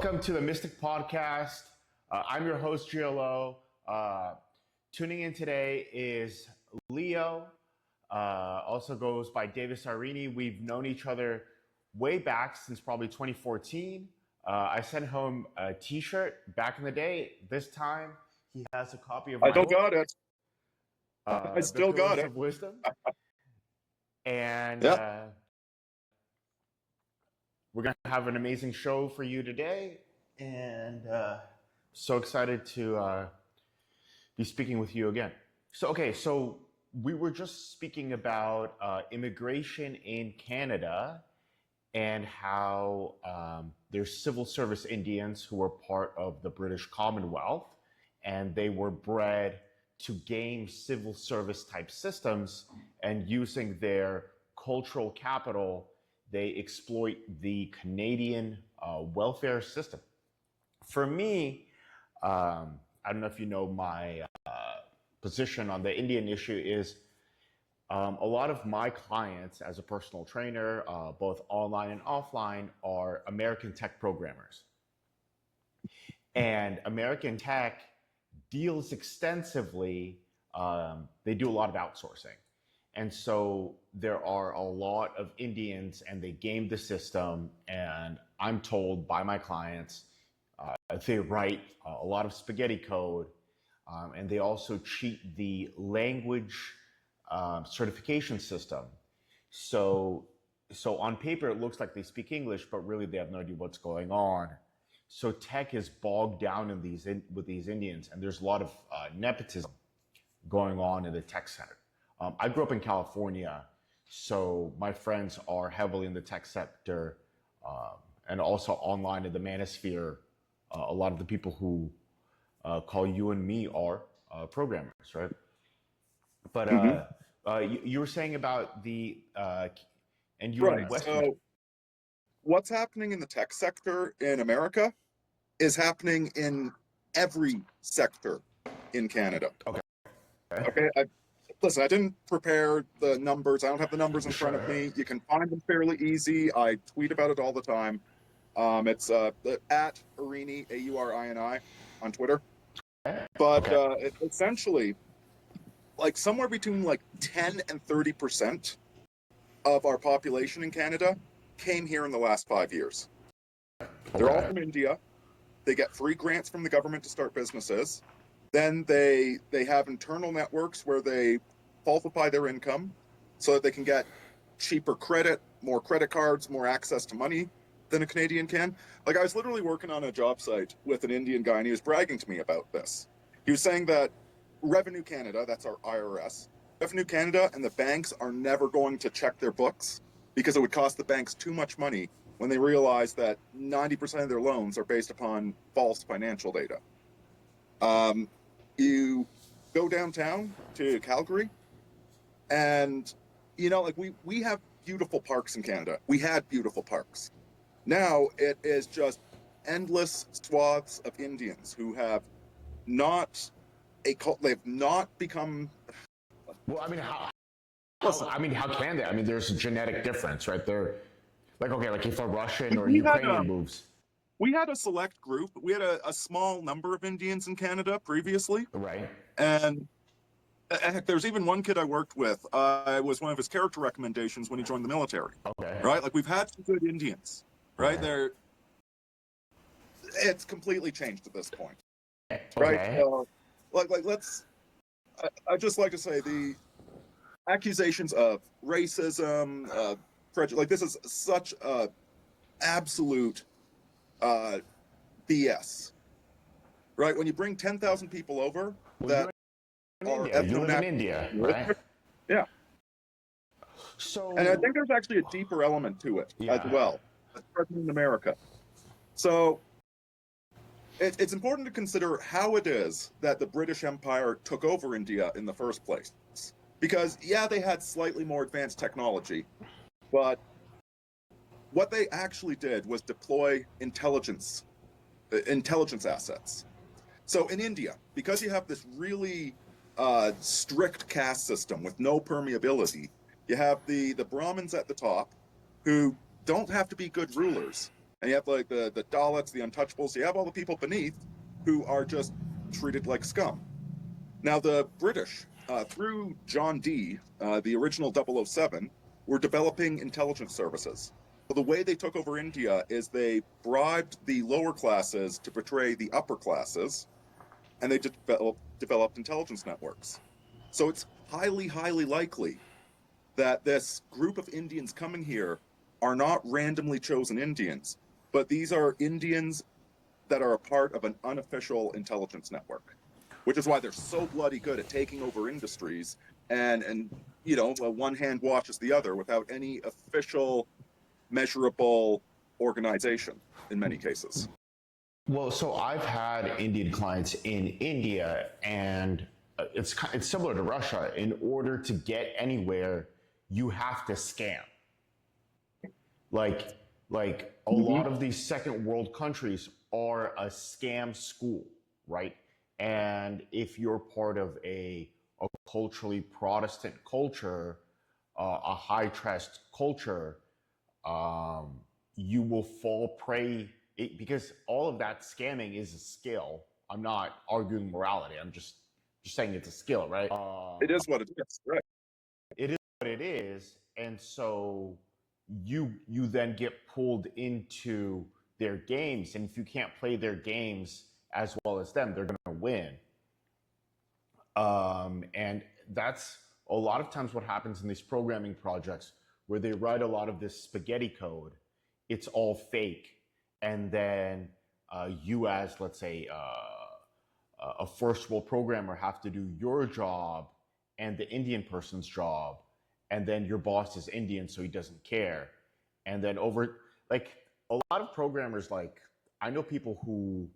Welcome to the Mystic Podcast. I'm your host, GLO. Tuning in today is Leo, also goes by Davis Aurini. We've known each other way back since probably 2014. I sent him a t-shirt back in the day. This time, he has a copy of I my still book, got it. I still The got Pillars it. of Wisdom. And Yeah. we're going to have an amazing show for you today. And so excited to be speaking with you again. So we were just speaking about immigration in Canada and how there's civil service Indians who were part of the British Commonwealth, and they were bred to game civil service type systems, and using their cultural capital, they exploit the Canadian welfare system. For me, I don't know if you know my position on the Indian issue is a lot of my clients as a personal trainer, both online and offline, are American tech programmers. And American tech deals extensively, they do a lot of outsourcing. And so there are a lot of Indians and they game the system. And I'm told by my clients, they write a lot of spaghetti code, and they also cheat the language certification system. So on paper, it looks like they speak English, but really they have no idea what's going on. So tech is bogged down with these Indians, and there's a lot of nepotism going on in the tech sector. I grew up in California, so my friends are heavily in the tech sector, and also online in the manosphere. A lot of the people who call you and me are programmers, right? But you were saying about the and you're in Right. Western. So what's happening in the tech sector in America is happening in every sector in Canada. Okay. Listen, I didn't prepare the numbers. I don't have the numbers in front of me. You can find them fairly easy. I tweet about it all the time. It's at Aurini, Aurini, on Twitter. But essentially, like somewhere between like 10 and 30% of our population in Canada came here in the last 5 years. They're all from India. They get free grants from the government to start businesses. Then they have internal networks where they falsify their income so that they can get cheaper credit, more credit cards, more access to money than a Canadian can. Like I was literally working on a job site with an Indian guy and he was bragging to me about this. He was saying that Revenue Canada, that's our IRS, Revenue Canada and the banks are never going to check their books because it would cost the banks too much money when they realize that 90% of their loans are based upon false financial data. You go downtown to Calgary and, you know, like we have beautiful parks in Canada. We had beautiful parks. Now it is just endless swaths of Indians who have not they've not become. Well, I mean, how can they? I mean, there's a genetic difference, right? They're like, okay, like if a Russian or Ukrainian moves. We had a select group. We had a small number of Indians in Canada previously. Right. And heck, there's even one kid I worked with. I was one of his character recommendations when he joined the military. Okay. Right? Like we've had some good Indians, right? It's completely changed at this point. Right? I just like to say the accusations of racism, prejudice, like this is such a absolute BS, right? When you bring 10,000 people over that are you live in India, right? Yeah. So, and I think there's actually a deeper element to it as well, especially in America. So it's important to consider how it is that the British Empire took over India in the first place. Because, yeah, they had slightly more advanced technology, but what they actually did was deploy intelligence assets. So in India, because you have this really strict caste system with no permeability, you have the Brahmins at the top who don't have to be good rulers, And you have like the Dalits, the Untouchables, you have all the people beneath who are just treated like scum. Now, the British, through John Dee, the original 007, were developing intelligence services. So the way they took over India is they bribed the lower classes to betray the upper classes, and they developed intelligence networks. So it's highly, highly likely that this group of Indians coming here are not randomly chosen Indians, but these are Indians that are a part of an unofficial intelligence network, which is why they're so bloody good at taking over industries and you know, one hand washes the other without any official measurable organization in many cases. Well, so I've had Indian clients in India, and it's similar to Russia. In order to get anywhere, you have to scam. Like a lot of these second world countries are a scam school, right? And if you're part of a culturally Protestant culture, a high trust culture, you will fall prey because all of that scamming is a skill. I'm not arguing morality. I'm just saying it's a skill, right? It is what it is, right? It is what it is, and so you then get pulled into their games, and if you can't play their games as well as them, they're going to win. And that's a lot of times what happens in these programming projects where they write a lot of this spaghetti code. It's all fake, and then you, as let's say a first world programmer, have to do your job and the Indian person's job, and then your boss is Indian, so he doesn't care. And then like a lot of programmers, like I know people who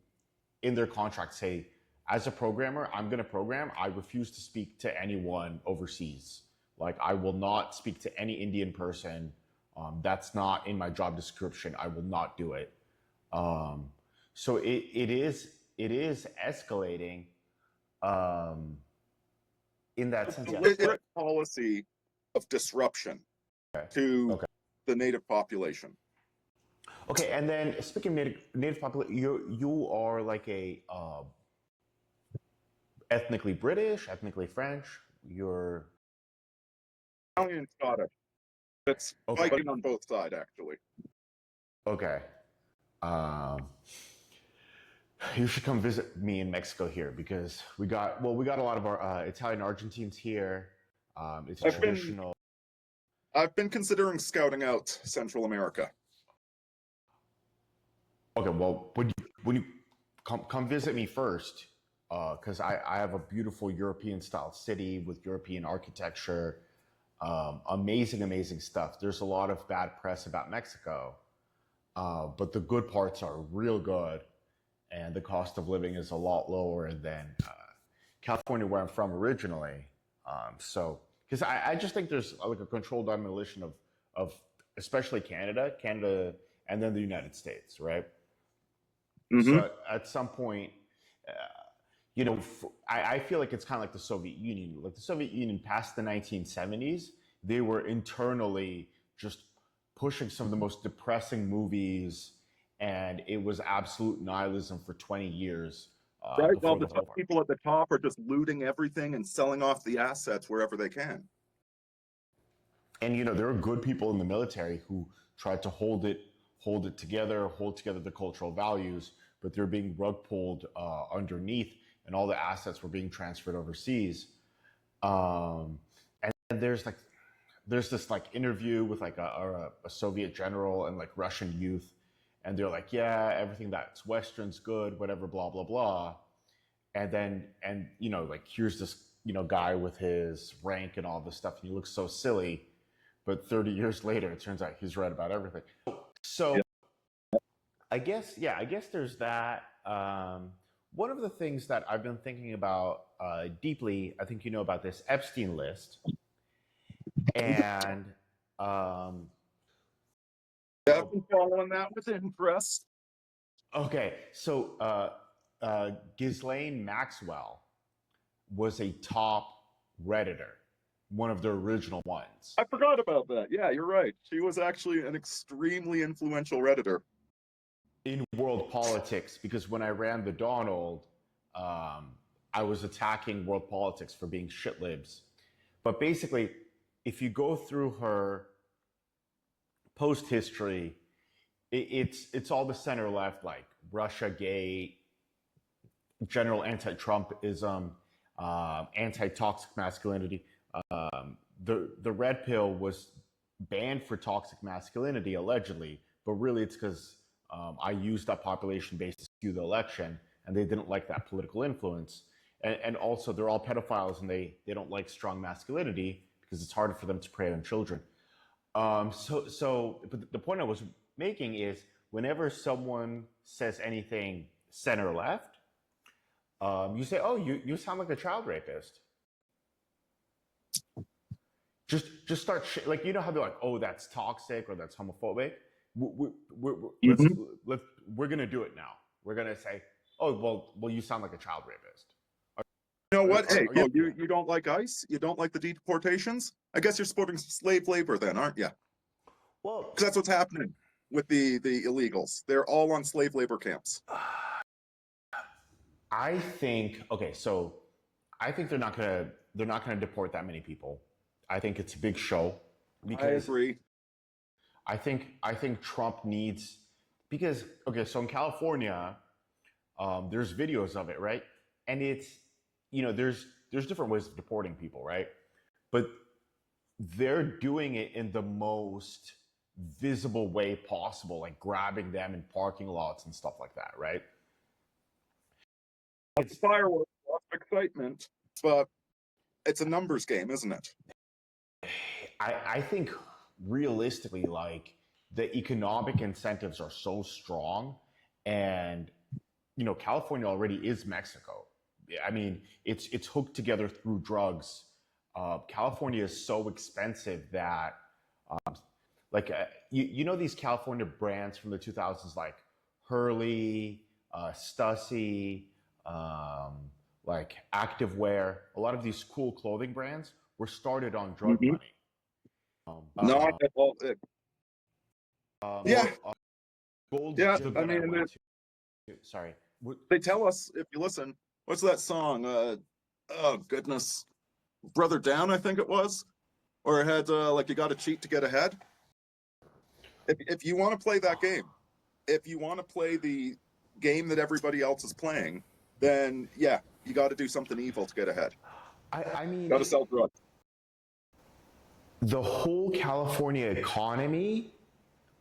in their contract say, as a programmer, I'm going to program. I refuse to speak to anyone overseas. Like I will not speak to any Indian person. That's not in my job description. I will not do it. So it is escalating in that sense. It's a policy of disruption to the native population. Okay, and then speaking of native population, you are like a ethnically British, ethnically French. You're Italian and Scottish. It's fighting on both sides, actually. Okay. You should come visit me in Mexico here because we got a lot of our Italian Argentines here. It's a traditional. I've been considering scouting out Central America. Okay, well, when you come visit me first, because I have a beautiful European style city with European architecture, amazing stuff. There's a lot of bad press about Mexico, but the good parts are real good, and the cost of living is a lot lower than California, where I'm from originally. So, because I just think there's like a controlled demolition of especially Canada, and then the United States, right? So at some point, you know, I feel like it's kind of like the Soviet Union. Like the Soviet Union past the 1970s, they were internally just pushing some of the most depressing movies, and it was absolute nihilism for 20 years. Right, while the people at the top are just looting everything and selling off the assets wherever they can. And you know, there are good people in the military who tried to hold it together, hold together the cultural values, but they're being rug pulled underneath, and all the assets were being transferred overseas. And there's this like interview with like a Soviet general and like Russian youth, and they're like, yeah, everything that's Western's good, whatever, blah blah blah. And you know, like here's this, you know, guy with his rank and all this stuff, and he looks so silly, but 30 years later, it turns out he's right about everything. So. Yeah. I guess there's that. One of the things that I've been thinking about deeply, I think you know about this Epstein list, and I've been following that with interest. Okay, so Ghislaine Maxwell was a top Redditor, one of the original ones. I forgot about that. Yeah, you're right. She was actually an extremely influential Redditor. in world politics, because when I ran the Donald, I was attacking world politics for being shit libs. But basically, if you go through her post history, it's all the center left, like Russia Gate, general anti-Trumpism, anti-toxic masculinity. The red pill was banned for toxic masculinity allegedly, but really it's because I used that population base to skew the election, and they didn't like that political influence. And also, they're all pedophiles, and they don't like strong masculinity because it's harder for them to prey on children. But the point I was making is whenever someone says anything center left, you say, "Oh, you sound like a child rapist." Just start like, you know how they're like, "Oh, that's toxic" or "that's homophobic." We're gonna do it now. We're gonna say, "Oh, well, you sound like a child rapist." You know what? Hey, Yeah. you don't like ICE? You don't like the deportations? I guess you're supporting slave labor then, aren't you? Well, Because that's what's happening with the illegals. They're all on slave labor camps. I think so I think they're not gonna deport that many people. I think it's a big show because I agree. I think Trump needs, because so in California, there's videos of it, right? And it's, there's different ways of deporting people, right? But they're doing it in the most visible way possible, like grabbing them in parking lots and stuff like that, right? It's fireworks, lots of excitement, but it's a numbers game, isn't it? I think realistically, like, the economic incentives are so strong, and California already is Mexico. I mean, it's hooked together through drugs. California is so expensive that, these California brands from the 2000s, like Hurley, Stussy, like Activewear. A lot of these cool clothing brands were started on drug money. Not at all. Yeah. Gold. Yeah, I mean, sorry. They tell us, if you listen, what's that song? Oh goodness, Brother Down, I think it was, or it had like, you got to cheat to get ahead. If you want to play that game, if you want to play the game that everybody else is playing, then yeah, you got to do something evil to get ahead. I mean, got to sell drugs. The whole California economy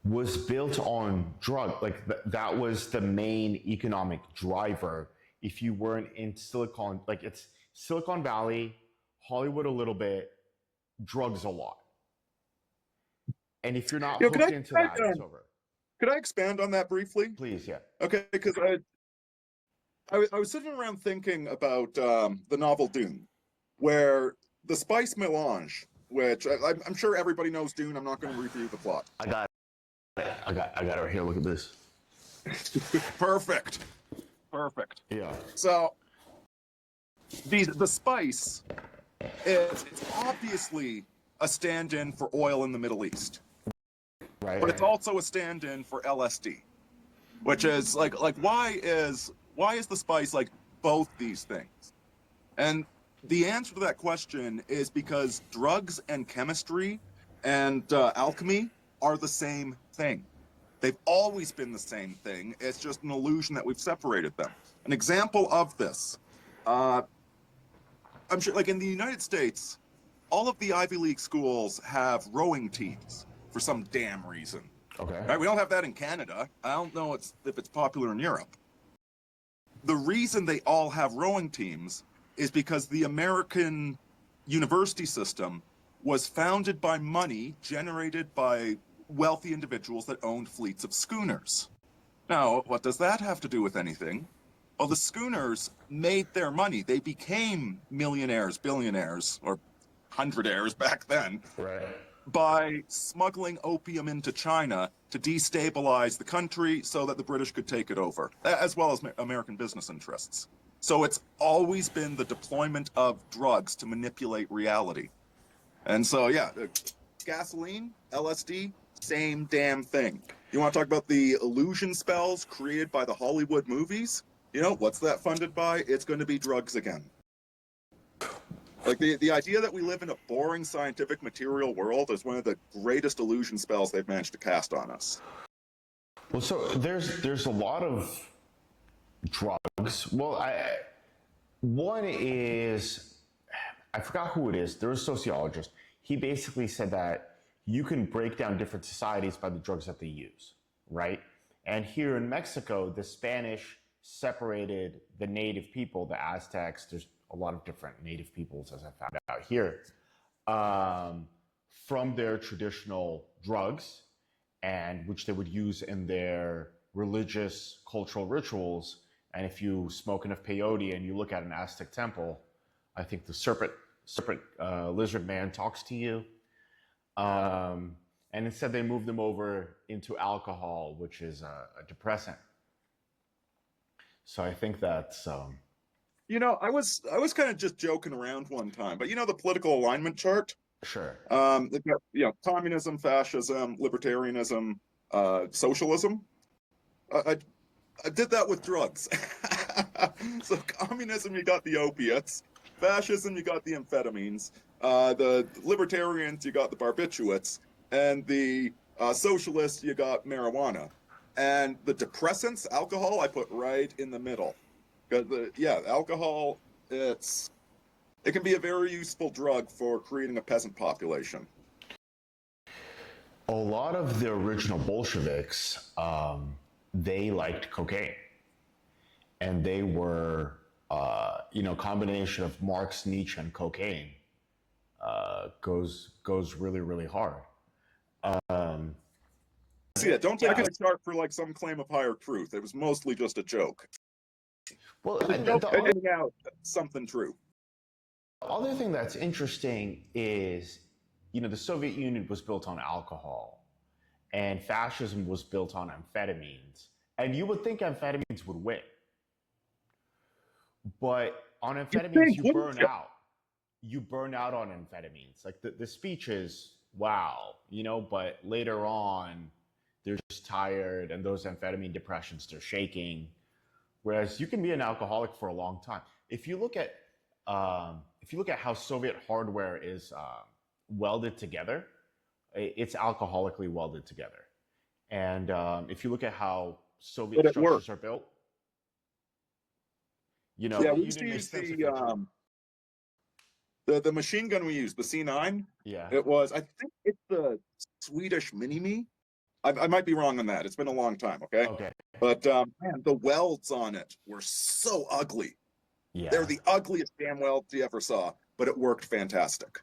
was built on drug. Like, that was the main economic driver. If you weren't in Silicon, like, it's Silicon Valley, Hollywood a little bit, drugs a lot. And if you're not hooked into that, it's over. Could I expand on that briefly? Please, yeah. Okay, because I was sitting around thinking about the novel Dune, where the spice melange, which I'm sure everybody knows Dune. I'm not going to review the plot. I got it right here. Look at this. Perfect. Yeah. So the spice it's obviously a stand-in for oil in the Middle East, Right. but it's also a stand-in for LSD, which is like why is the spice like both these things? And the answer to that question is because drugs and chemistry and alchemy are the same thing. They've always been the same thing. It's just an illusion that we've separated them. An example of this, I'm sure, like in the United States, all of the Ivy League schools have rowing teams for some damn reason. Okay. Right? We don't have that in Canada. I don't know if it's popular in Europe. The reason they all have rowing teams is because the American university system was founded by money generated by wealthy individuals that owned fleets of schooners. Now, what does that have to do with anything? Well, the schooners made their money. They became millionaires, billionaires, or hundredaires back then, Right. by smuggling opium into China to destabilize the country so that the British could take it over, as well as American business interests. So it's always been the deployment of drugs to manipulate reality. And so, yeah, gasoline, LSD, same damn thing. You want to talk about the illusion spells created by the Hollywood movies? You know, what's that funded by? It's going to be drugs again. Like the idea that we live in a boring scientific material world is one of the greatest illusion spells they've managed to cast on us. Well, so there's a lot of drugs. Well, one is, I forgot who it is. There's a sociologist. He basically said that you can break down different societies by the drugs that they use, right? And here in Mexico, the Spanish separated the native people, the Aztecs. There's a lot of different native peoples, as I found out here, from their traditional drugs, and which they would use in their religious cultural rituals. And if you smoke enough peyote and you look at an Aztec temple, I think the serpent lizard man talks to you. And instead they moved them over into alcohol, which is a depressant. So I think that's You know, I was kind of just joking around one time, but you know the political alignment chart? sure. They've got, you know, communism, fascism, libertarianism, socialism. I did that with drugs. So communism, you got the opiates. Fascism, you got the amphetamines. The libertarians, you got the barbiturates. And the socialists, you got marijuana. And the depressants, alcohol, I put right in the middle. Because, alcohol, it can be a very useful drug for creating a peasant population. A lot of the original Bolsheviks, they liked cocaine, and they were, combination of Marx, Nietzsche, and cocaine goes really, really hard. Don't take it start for like some claim of higher truth. It was mostly just a joke. Well, Finding out something true. the other thing that's interesting is, the Soviet Union was built on alcohol, and fascism was built on amphetamines. And you would think amphetamines would win. But on amphetamines, you burn out. You burn out on amphetamines. Like the speech is, wow, but later on, they're just tired, and those amphetamine depressions, they're shaking. Whereas you can be an alcoholic for a long time. If you look at how Soviet hardware is welded together, it's alcoholically welded together. And if you look at how Soviet structures are built, we used to use the machine gun we used, the C9. Yeah. It was, I think it's the Swedish Mini-Me. I might be wrong on that. It's been a long time, okay? Okay. But man, the welds on it were so ugly. Yeah. They're the ugliest damn welds you ever saw, but it worked fantastic.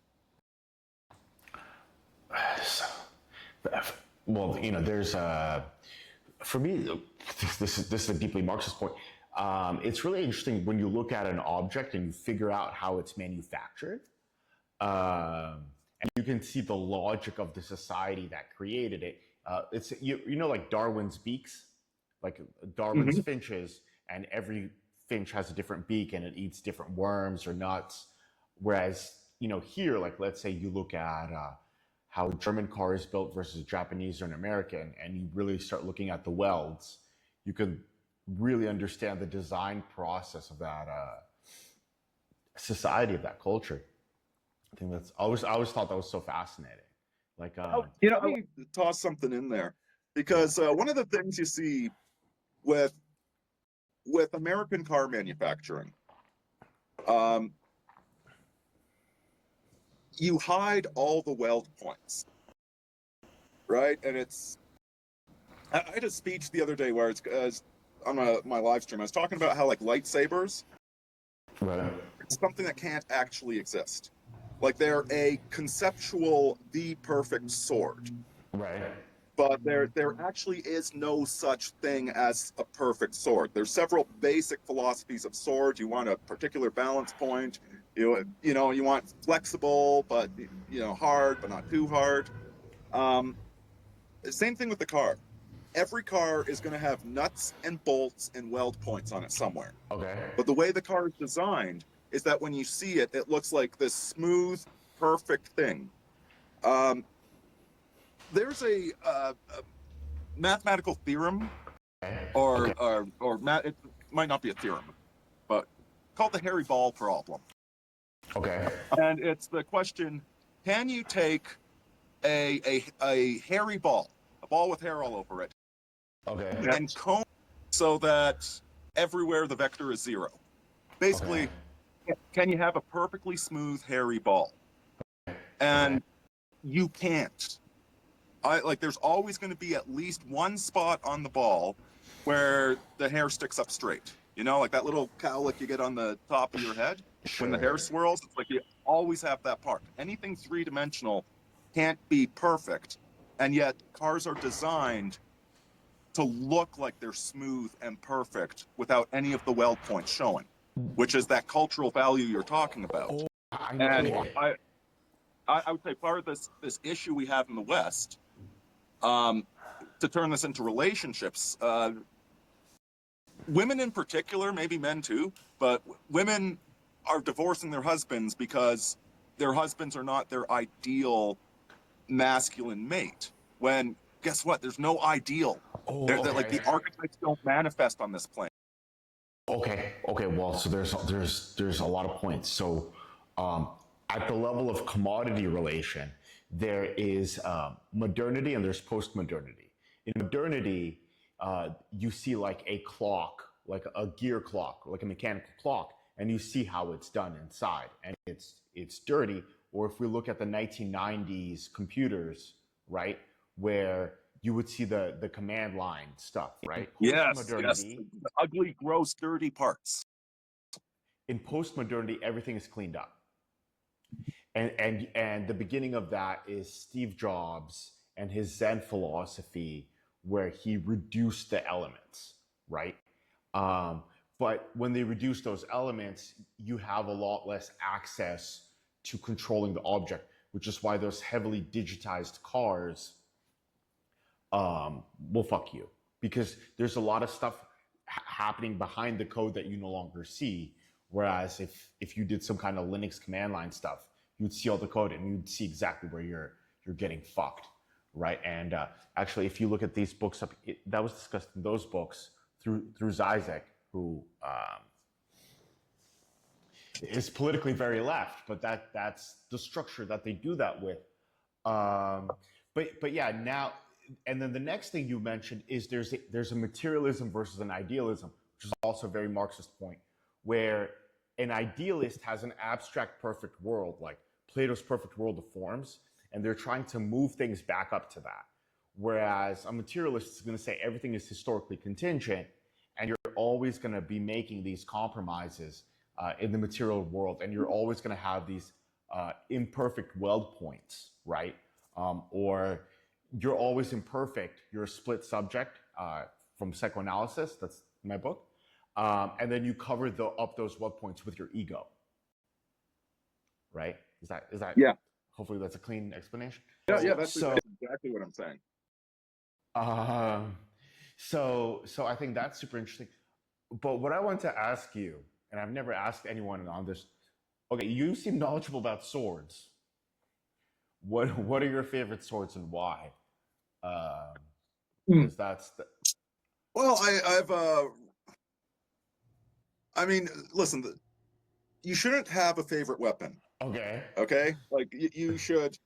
Well, there's for me, this is a deeply Marxist point. It's really interesting when you look at an object and you figure out how it's manufactured, and you can see the logic of the society that created it. It's like Darwin's beaks, like Darwin's finches, and every finch has a different beak and it eats different worms or nuts. Whereas here, like let's say you look at how German car is built versus Japanese or an American, and you really start looking at the welds, you could really understand the design process of that society, of that culture. I think that's I always thought that was so fascinating. Like, let me toss something in there, because one of the things you see with American car manufacturing, you hide all the weld points, right? And I had a speech the other day where it's on my live stream. I was talking about how like lightsabers, right, it's something that can't actually exist. Like they're a conceptual, the perfect sword. right. But there actually is no such thing as a perfect sword. There's several basic philosophies of sword. You want a particular balance point. You want flexible, but hard, but not too hard. Same thing with the car. Every car is going to have nuts and bolts and weld points on it somewhere. Okay. But the way the car is designed is that when you see it, it looks like this smooth, perfect thing. there's a mathematical theorem, Okay. it might not be a theorem, but called the hairy ball problem. Okay. And it's the question: can you take a hairy ball, a ball with hair all over it, Okay. and comb so that everywhere the vector is 0? Basically, can you have a perfectly smooth hairy ball? And you can't. There's always going to be at least one spot on the ball where the hair sticks up straight. You know, like that little cowlick you get on the top of your head when the hair swirls. It's like you always have that part. Anything three-dimensional can't be perfect, and yet cars are designed to look like they're smooth and perfect without any of the weld points showing, which is that cultural value you're talking about. And I would say part of this issue we have in the West, to turn this into relationships, women in particular, maybe men too, but women are divorcing their husbands because their husbands are not their ideal masculine mate. When, guess what? There's no ideal. Like the archetypes don't manifest on this plane. Okay. Well, so there's a lot of points. So, at the level of commodity relation, there is modernity and there's post-modernity. In modernity, you see like a clock, like a gear clock, like a mechanical clock, and you see how it's done inside, and it's dirty. Or if we look at the 1990s computers, right, where you would see the command line stuff, right? Yes, the ugly, gross, dirty parts. In post-modernity, everything is cleaned up. And the beginning of that is Steve Jobs and his Zen philosophy, where he reduced the elements, right? But when they reduce those elements, you have a lot less access to controlling the object, which is why those heavily digitized cars will fuck you, because there's a lot of stuff happening behind the code that you no longer see. Whereas if you did some kind of Linux command line stuff, you'd see all the code and you'd see exactly where you're getting fucked, right? And actually, if you look at these books, that was discussed in those books through Zizek, who is politically very left, but that's the structure that they do that with. But yeah, now, and then the next thing you mentioned is there's a materialism versus an idealism, which is also a very Marxist point, where an idealist has an abstract perfect world, like Plato's perfect world of forms, and they're trying to move things back up to that. Whereas a materialist is going to say everything is historically contingent, and you're always going to be making these compromises in the material world, and you're always going to have these imperfect weld points, right? Or you're always imperfect. You're a split subject from psychoanalysis. That's my book. And then you cover up those weld points with your ego, right? Is that Yeah? Hopefully that's a clean explanation. Yeah, that's exactly what I'm saying. So I think that's super interesting. But what I want to ask you, and I've never asked anyone on this. Okay, you seem knowledgeable about swords. What are your favorite swords and why? Because that's the. Well, I mean, listen, you shouldn't have a favorite weapon. Okay. Okay, like you should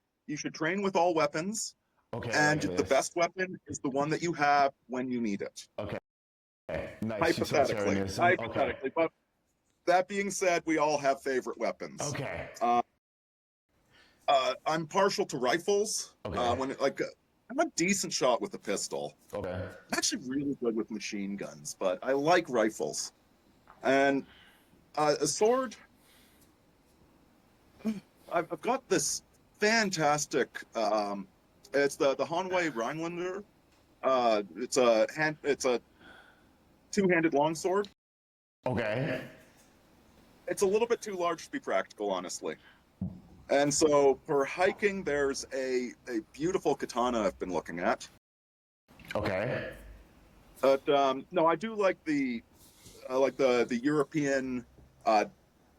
train with all weapons. Okay. And the best weapon is the one that you have when you need it. Okay. Nice. Hypothetically. Okay. But that being said, we all have favorite weapons. Okay. I'm partial to rifles. Okay. I'm a decent shot with a pistol. Okay. I'm actually really good with machine guns, but I like rifles. And a sword, I've got this fantastic. It's the Hanwei Rhinelander. It's a two-handed longsword. Okay. It's a little bit too large to be practical, honestly. And so for hiking, there's a beautiful katana I've been looking at. Okay. But no, I do like the European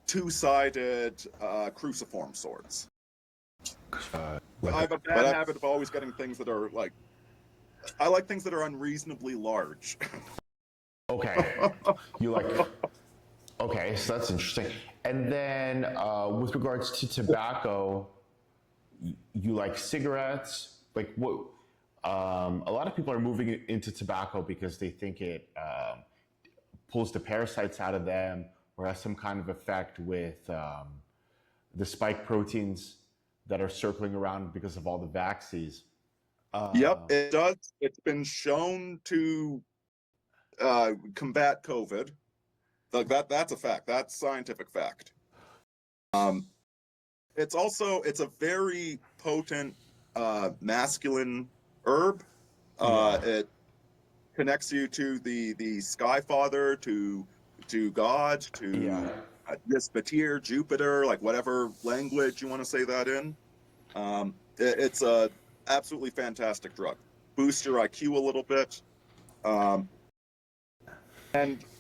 two-sided cruciform swords. I have a bad habit of always getting things that are like, I like things that are unreasonably large. Okay. You like, okay, so that's interesting. And then with regards to tobacco, you like cigarettes? Like what? A lot of people are moving into tobacco because they think it pulls the parasites out of them or has some kind of effect with the spike proteins that are circling around because of all the vaccines. Yep, it does. It's been shown to combat COVID. Like that's a fact. That's scientific fact. It's a very potent masculine herb. It connects you to the Sky Father, to God, to Nispatir, Jupiter, like whatever language you want to say that in. It's a absolutely fantastic drug. Boosts your IQ a little bit. And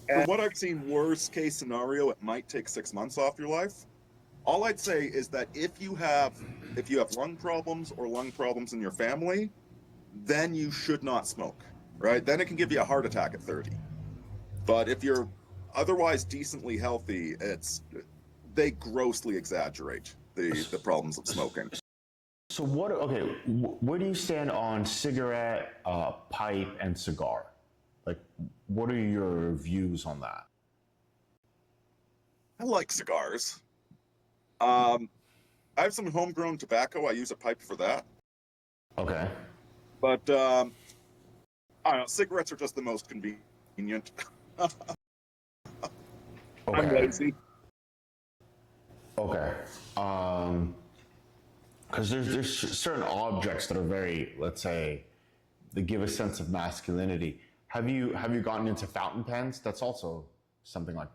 from what I've seen, worst case scenario, it might take 6 months off your life. All I'd say is that if you have lung problems or lung problems in your family, then you should not smoke, right? Then it can give you a heart attack at 30. But if you're otherwise decently healthy, they grossly exaggerate the problems of smoking. So where do you stand on cigarette, pipe, and cigar? Like, what are your views on that? I like cigars. I have some homegrown tobacco. I use a pipe for that. Okay. But I don't know. Cigarettes are just the most convenient. I'm lazy. Okay. Because there's certain objects that are very, let's say, they give a sense of masculinity. Have you gotten into fountain pens? That's also something like.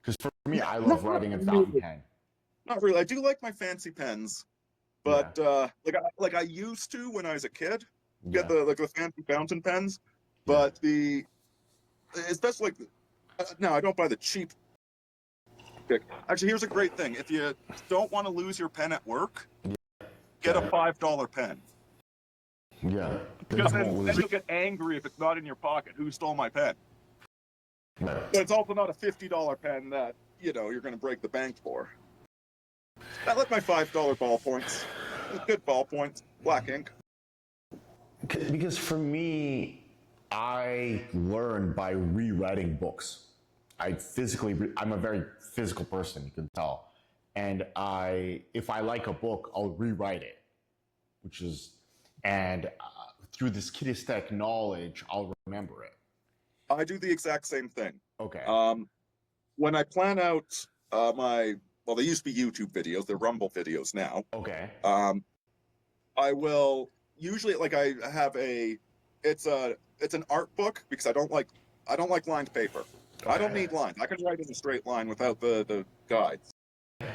Because for me, I love writing in fountain pen. Not really. I do like my fancy pens, but like I used to when I was a kid, get the fancy fountain pens. But especially no, I don't buy the cheap. Actually, here's a great thing: if you don't want to lose your pen at work, get a $5 pen. Yeah. Because then you'll get angry if it's not in your pocket. Who stole my pen? But it's also not a $50 pen that you're going to break the bank for. I like my $5 ballpoints. Good ballpoints, black ink. Because for me, I learn by rewriting books. I'm a very physical person, you can tell. And if I like a book, I'll rewrite it, through this kinesthetic knowledge, I'll remember it. I do the exact same thing. Okay. When I plan out they used to be YouTube videos, they're Rumble videos now. Okay. I will usually I have it's an art book because I don't like lined paper. Okay. I don't need lines. I can write in a straight line without the guides.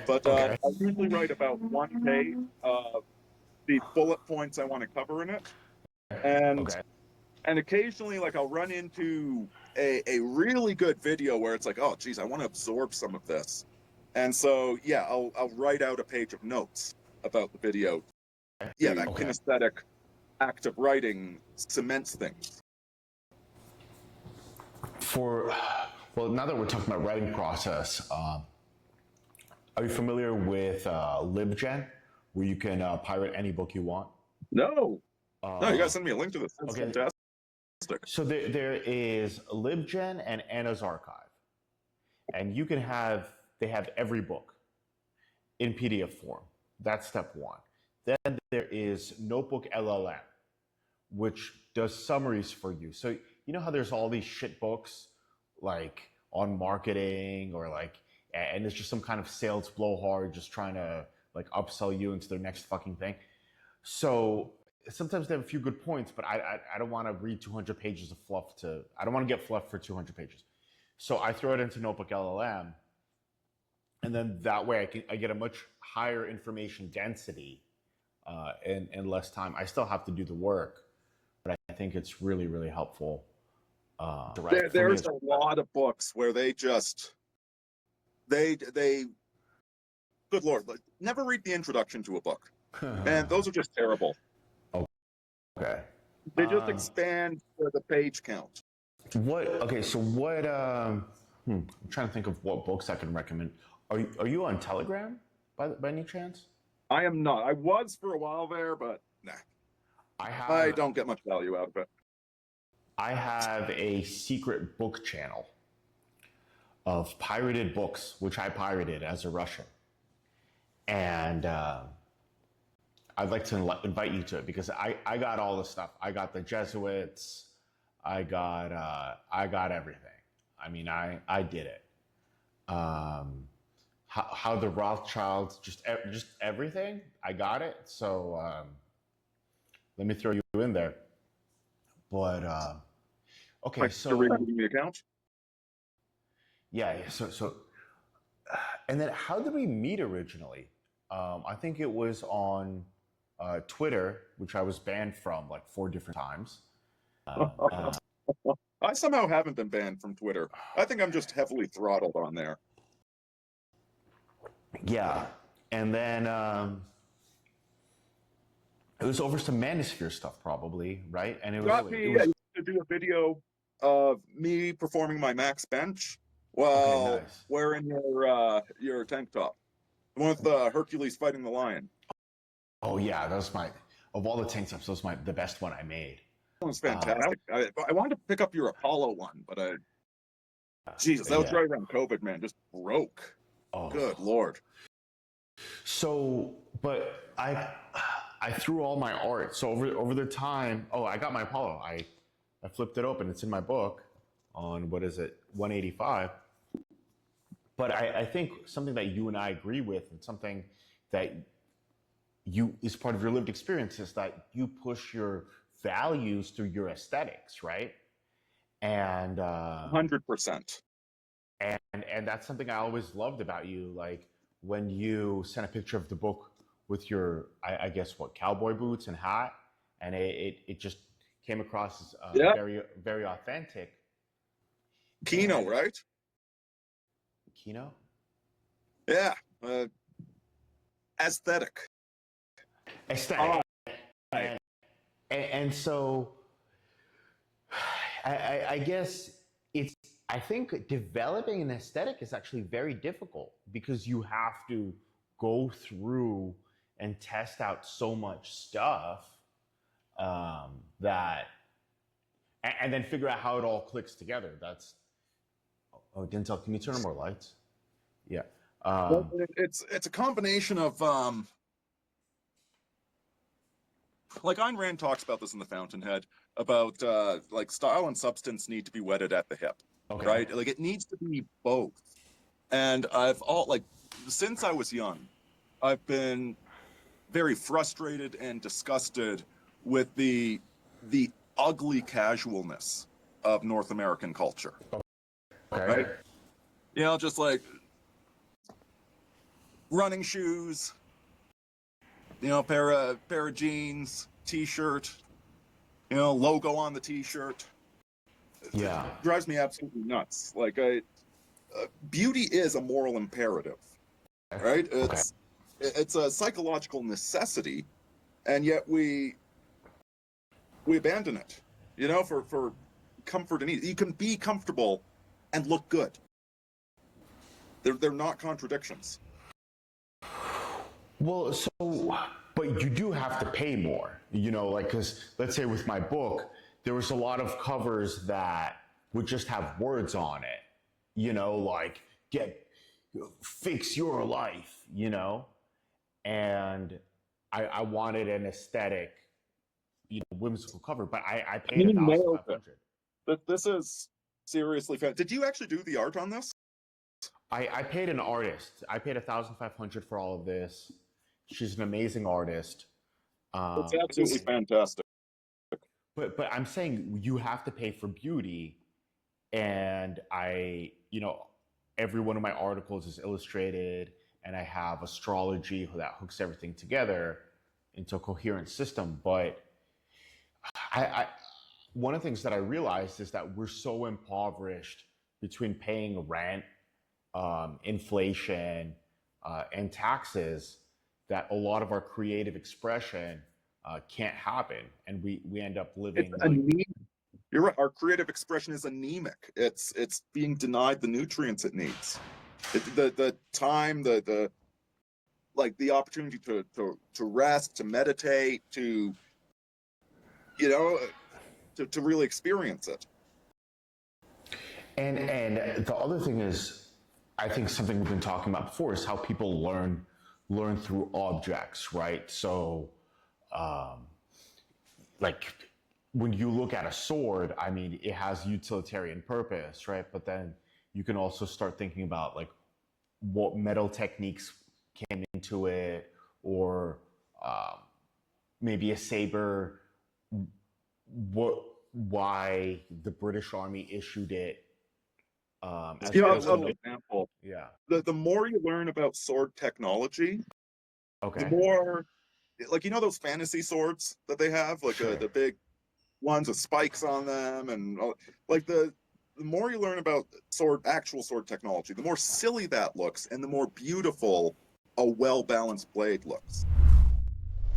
But I usually write about 1 page of the bullet points I want to cover in it. And occasionally I'll run into a really good video where it's like, oh geez, I want to absorb some of this. And so I'll write out a page of notes about the video. Yeah, that kinesthetic act of writing cements things. Now that we're talking about writing process, are you familiar with LibGen, where you can pirate any book you want? No. No, you gotta send me a link to this. That's fantastic. So there is LibGen and Anna's Archive, and they have every book in PDF form. That's step one. Then there is Notebook LLM, which does summaries for you. So you know how there's all these shit books like on marketing and it's just some kind of sales blowhard just trying to upsell you into their next fucking thing. So sometimes they have a few good points, but I don't want to read 200 pages of fluff I don't want to get fluff for 200 pages. So I throw it into Notebook LLM, and then that way I get a much higher information density in less time. I still have to do the work, but I think it's really, really helpful. There's a lot of books where they good Lord, never read the introduction to a book. And those are just terrible. Okay. They just Um, expand the page count. what? Okay. So what? I'm trying to think of what books I can recommend. Are you on Telegram by any chance? I am not. I was for a while there, but nah, I I have don't get much value out of it. I have a secret book channel of pirated books, which I pirated as a Russian, and I'd like to invite you to it because I got all the stuff. I got the Jesuits. I got everything. I mean, I did it. How the Rothschilds, just everything. I got it. So let me throw you in there. But okay, You're so reading the account. yeah. So and then how did we meet originally? I think it was on Twitter, which I was banned from like 4 different times. I somehow haven't been banned from Twitter. I think I'm just heavily throttled on there. Yeah, and then it was over some Manosphere stuff, probably, right? And it was Got it me was to do a video of me performing my max bench okay, while nice. wearing your tank top. The one with Hercules fighting the lion. Oh yeah, that was my of all the tank tops, that was the best one I made. That was fantastic. I wanted to pick up your Apollo one, but Jesus, that was Yeah. right around COVID, man. Just broke. Oh. Good Lord. So, but I threw all my art. So over the time, oh, I got my Apollo. I flipped it open. It's in my book on what is it, 185. But I think something that you and I agree with, and something that you is part of your lived experience, is that you push your values through your aesthetics, right? And 100%. and that's something I always loved about you. Like when you sent a picture of the book with your, I guess what, cowboy boots and hat, and it just came across as Yeah. very very authentic. Kino, And right? Kino. Yeah. Aesthetic. Aesthetic. Right. And so I guess it's I think developing an aesthetic is actually very difficult because you have to go through and test out so much stuff that and then figure out how it all clicks together. That's oh Denzel, can you turn on more lights? Yeah. Well, it's a combination of like Ayn Rand talks about this in The Fountainhead about like style and substance need to be wedded at the hip, Okay. right? Like it needs to be both. And since I was young, I've been very frustrated and disgusted with the ugly casualness of North American culture. Okay. Right? You know, just like running shoes, you know, pair of jeans, t-shirt, you know, logo on the t-shirt. Yeah. It drives me absolutely nuts. Like beauty is a moral imperative, right? It's a psychological necessity, and yet we abandon it, you know, for comfort and ease. You can be comfortable and look good. They're not contradictions. Well, so, but you do have to pay more, you know, like, because let's say with my book, there was a lot of covers that would just have words on it, you know, like, fix your life, you know, and I wanted an aesthetic, you know, whimsical cover, but I paid You nailed it. 1,500. But this is seriously fun. Did you actually do the art on this? I paid an artist. I paid 1,500 for all of this. She's an amazing artist. It's absolutely fantastic. But I'm saying you have to pay for beauty, and you know, every one of my articles is illustrated, and I have astrology that hooks everything together into a coherent system. But I one of the things that I realized is that we're so impoverished between paying rent, inflation, and taxes that a lot of our creative expression can't happen, and we end up It's living like anemic. You're right. Our creative expression is anemic. It's being denied the nutrients it needs. The time, the like the opportunity to rest, to meditate, to you know, to really experience it. and the other thing is, I think something we've been talking about before is how people learn through objects, right? So like when you look at a sword, I mean, it has utilitarian purpose, right? But then you can also start thinking about like what metal techniques came into it, or um, maybe a saber, what, why the British Army issued it as You know, opposed to an no. example. Yeah. The more you learn about sword technology, the Okay. more like those fantasy swords that they have, like Sure. the big ones with spikes on them, and like the more you learn about actual sword technology, the more silly that looks, and the more beautiful a well-balanced blade looks.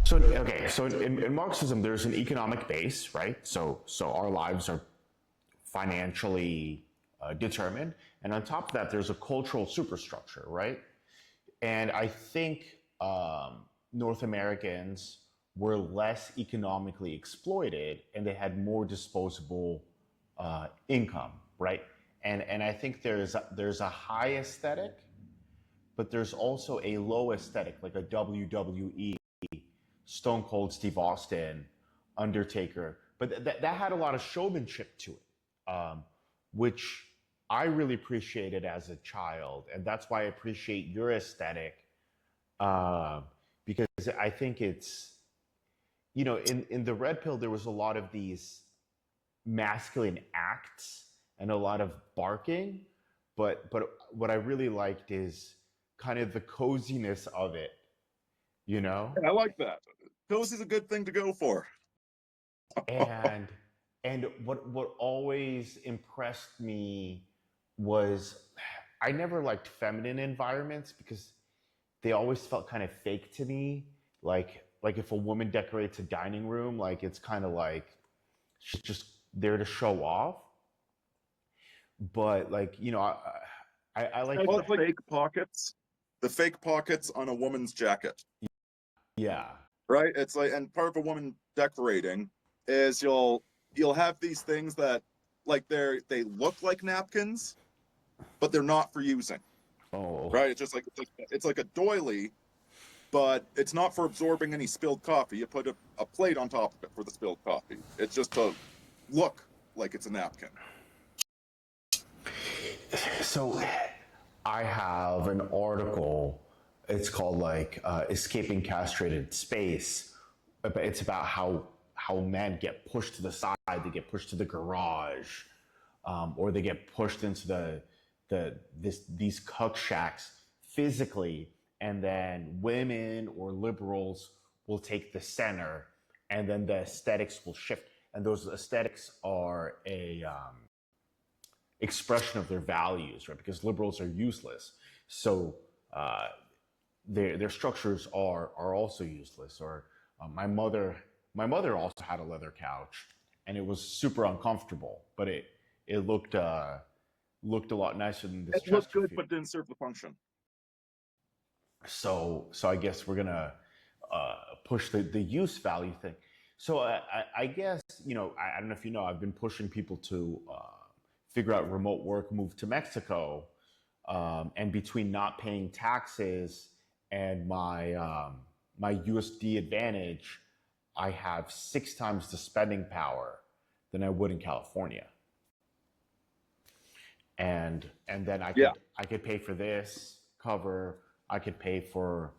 So okay, so in Marxism, there's an economic base, right? So our lives are financially determined, and on top of that, there's a cultural superstructure, right? And I think North Americans were less economically exploited, and they had more disposable income, right? And I think there's a high aesthetic, but there's also a low aesthetic, like a WWE, Stone Cold Steve Austin, Undertaker. But that had a lot of showmanship to it, which I really appreciated as a child. And that's why I appreciate your aesthetic, uh, because I think it's, in the Red Pill, there was a lot of these masculine acts and a lot of barking. But what I really liked is kind of the coziness of it, you know? I like that. Cozy is a good thing to go for. and and what always impressed me was I never liked feminine environments because they always felt kind of fake to me. Like if a woman decorates a dining room, like it's kind of like she's just there to show off. But like I like Well, it's like the fake pockets on a woman's jacket, yeah. right? It's like, and part of a woman decorating is you'll have these things that like they look like napkins, but they're not for using, Oh, right? It's like a doily, but it's not for absorbing any spilled coffee. You put a plate on top of it for the spilled coffee. It's just to look like it's a napkin. so I have an article. It's called like "Escaping Castrated Space." But it's about how men get pushed to the side, they get pushed to the garage, or they get pushed into these cuck shacks physically, and then women or liberals will take the center, and then the aesthetics will shift, and those aesthetics are a expression of their values, right? Because liberals are useless, so their structures are also useless. Or my mother also had a leather couch, and it was super uncomfortable, but it looked a lot nicer than this It looked good, Chesterfield. but didn't serve the function. So I guess we're gonna push the use value thing. So I guess I don't know if you know, I've been pushing people to figure out remote work, move to Mexico, and between not paying taxes and my USD advantage, I have 6 times the spending power than I would in California. And then Yeah. I could pay for this cover. I could pay for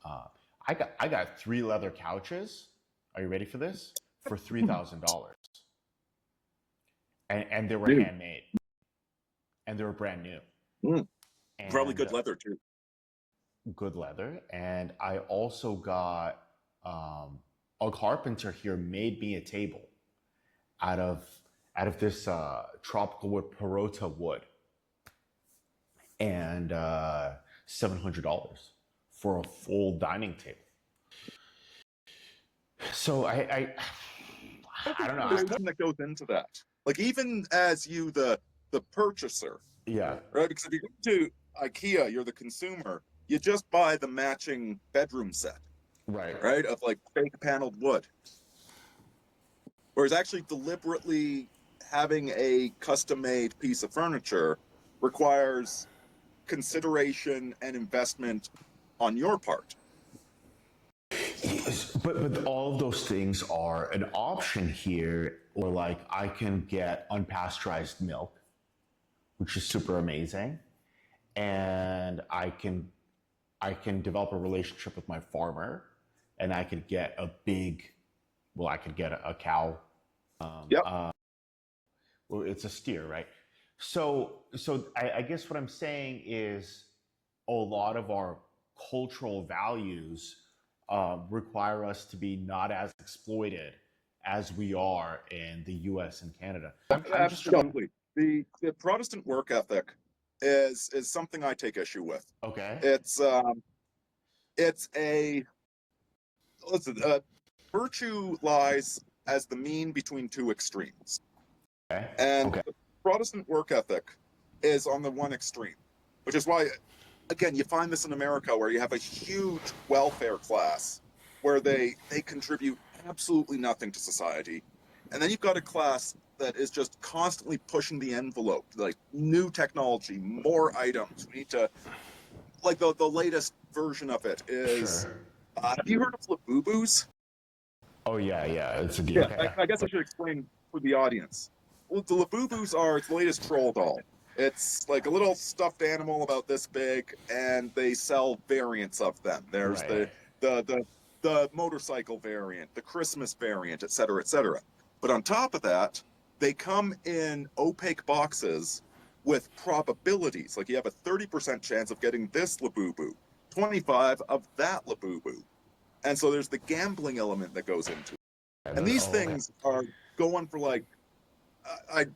uh, I got 3 leather couches. Are you ready for this? For $3,000, and they were Dude. handmade, and they were brand new, Probably and good leather too. good leather. And I also got a carpenter here made me a table out of this tropical wood, Perota wood, and $700 for a full dining table. So I don't know. There's one that goes into that. Like even as you, the purchaser, Yeah. right? Because if you go to IKEA, you're the consumer. You just buy the matching bedroom set, right? Of like fake paneled wood. Whereas actually deliberately having a custom-made piece of furniture requires consideration and investment on your part. Yes, but all of those things are an option here. Or like I can get unpasteurized milk, which is super amazing, and I can develop a relationship with my farmer, and I could get a big, well, I could get a cow. Yep. Well, it's a steer, right? So I guess what I'm saying is a lot of our cultural values require us to be not as exploited as we are in the U.S. and Canada. Absolutely. The Protestant work ethic is something I take issue with. Okay. It's a listen. Virtue lies as the mean between two extremes, Okay. and Okay. the Protestant work ethic is on the one extreme, which is why, again, you find this in America where you have a huge welfare class where they contribute absolutely nothing to society, and then you've got a class that is just constantly pushing the envelope, like new technology, more items. We need to, like the latest version of it is. Sure. Have you heard of Labubu's? Oh yeah, it's a deal. Yeah, I guess I should explain for the audience. Well, the Labubu's are the latest troll doll. It's like a little stuffed animal about this big, and they sell variants of them. There's Right. the motorcycle variant, the Christmas variant, et cetera, et cetera. But on top of that, they come in opaque boxes with probabilities. Like you have a 30% chance of getting this Labubu, 25 of that Labubu. And so there's the gambling element that goes into it. And these things are going for like, I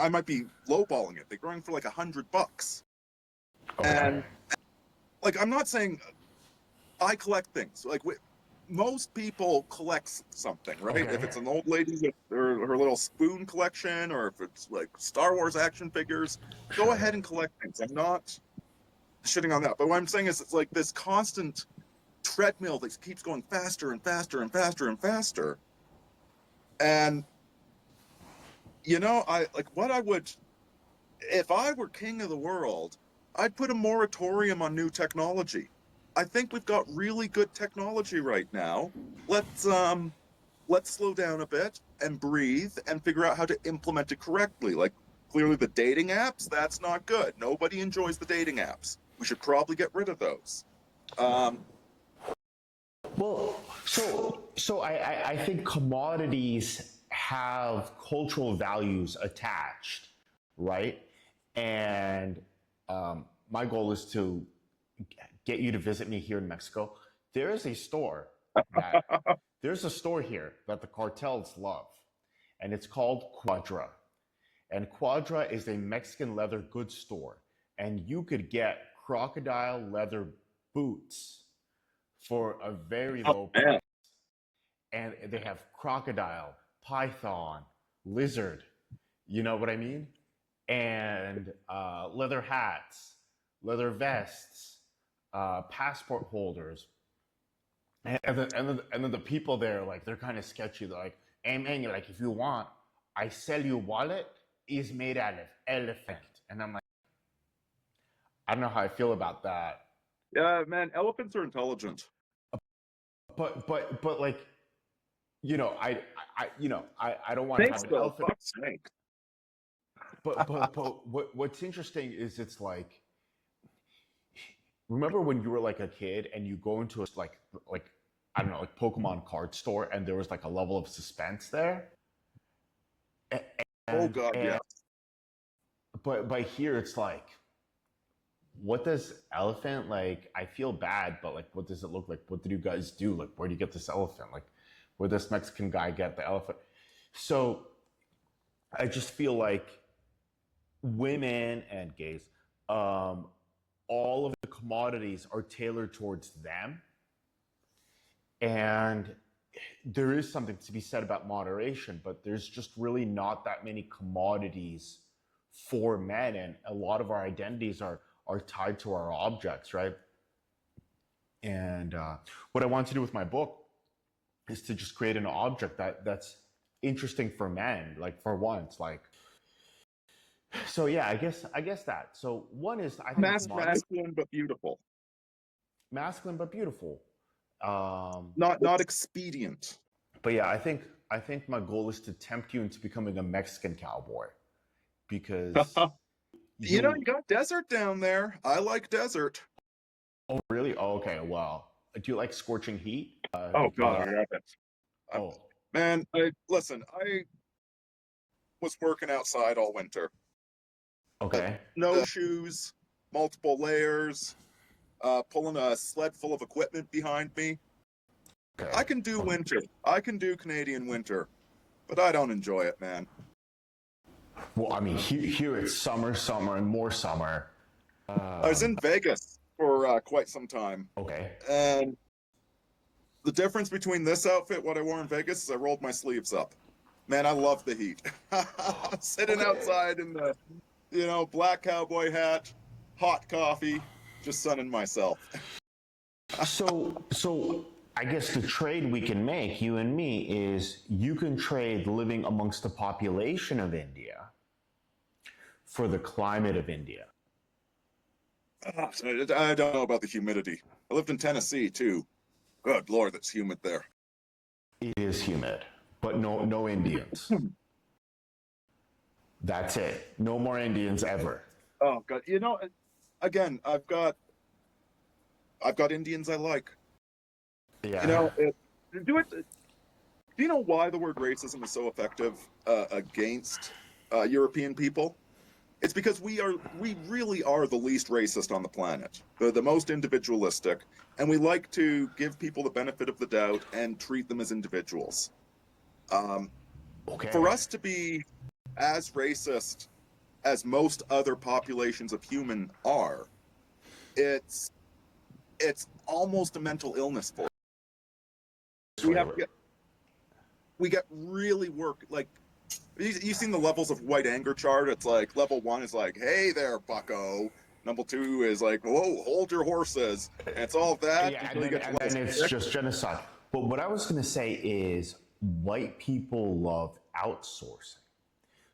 might be lowballing it. They're going for like $100. Okay. And like, I'm not saying I collect things. Like most people collect something, right? Okay. If it's an old lady with her little spoon collection, or if it's like Star Wars action figures, go ahead and collect things. I'm not shitting on that. But what I'm saying is it's like this constant treadmill that keeps going faster and faster and faster and faster. And you know, if I were king of the world, I'd put a moratorium on new technology. I think we've got really good technology right now. Let's slow down a bit and breathe and figure out how to implement it correctly. Like clearly the dating apps, that's not good. Nobody enjoys the dating apps. We should probably get rid of those. Well, so I think commodities have cultural values attached, right? And my goal is to get you to visit me here in Mexico. There's a store here that the cartels love, and it's called Quadra. And Quadra is a Mexican leather goods store, and you could get crocodile leather boots for a very low price. And they have crocodile, python, lizard, you know what I mean? And leather hats, leather vests, passport holders. And then the people there, like, they're kind of sketchy. They're like, hey man, you're like, if you want, I sell you a wallet, is made out of elephant. And I'm like, I don't know how I feel about that. Yeah, man, elephants are intelligent. But like, you know, I don't want to have an elephant. Snake. But what's interesting is it's like, remember when you were like a kid and you go into a like I don't know, like Pokemon card store, and there was like a level of suspense there. Oh God, yeah. But here it's like, what does elephant, like, I feel bad, but like, what does it look like? What did you guys do? Like, where do you get this elephant? Like, where this Mexican guy get the elephant? So I just feel like women and gays all of the commodities are tailored towards them. And there is something to be said about moderation, but there's just really not that many commodities for men. And a lot of our identities are tied to our objects, right? And what I want to do with my book is to just create an object that's interesting for men, like for once, like. So yeah, I guess that. So one is I think masculine but beautiful, masculine but beautiful. Not expedient. But yeah, I think my goal is to tempt you into becoming a Mexican cowboy, because you got desert down there. I like desert. Oh really? Oh, okay. Well, do you like scorching heat? Oh God, I love it. Oh man, I was working outside all winter. Okay. No shoes, multiple layers, pulling a sled full of equipment behind me. Okay. I can do winter. I can do Canadian winter, but I don't enjoy it, man. Well, I mean, here it's summer, and more summer. I was in Vegas for quite some time. Okay. And the difference between this outfit, what I wore in Vegas, is I rolled my sleeves up. Man, I love the heat. Sitting outside in the, black cowboy hat, hot coffee, just sunning myself. So I guess the trade we can make, you and me, is you can trade living amongst the population of India for the climate of India. I don't know about the humidity. I lived in Tennessee too. Good Lord, that's humid there. It is humid, but no Indians. That's it. No more Indians ever. Oh God, again, I've got Indians I like. Yeah. Do you know why the word racism is so effective against European people? It's because we really are the least racist on the planet. The most individualistic, and we like to give people the benefit of the doubt and treat them as individuals. Okay. For us to be as racist as most other populations of human are, it's almost a mental illness for us. We get really like. You've seen the levels of white anger chart. It's like level 1 is like, hey there, bucko. Number 2 is like, whoa, hold your horses. And it's all that. Yeah, and then it's just genocide. But what I was going to say is white people love outsourcing.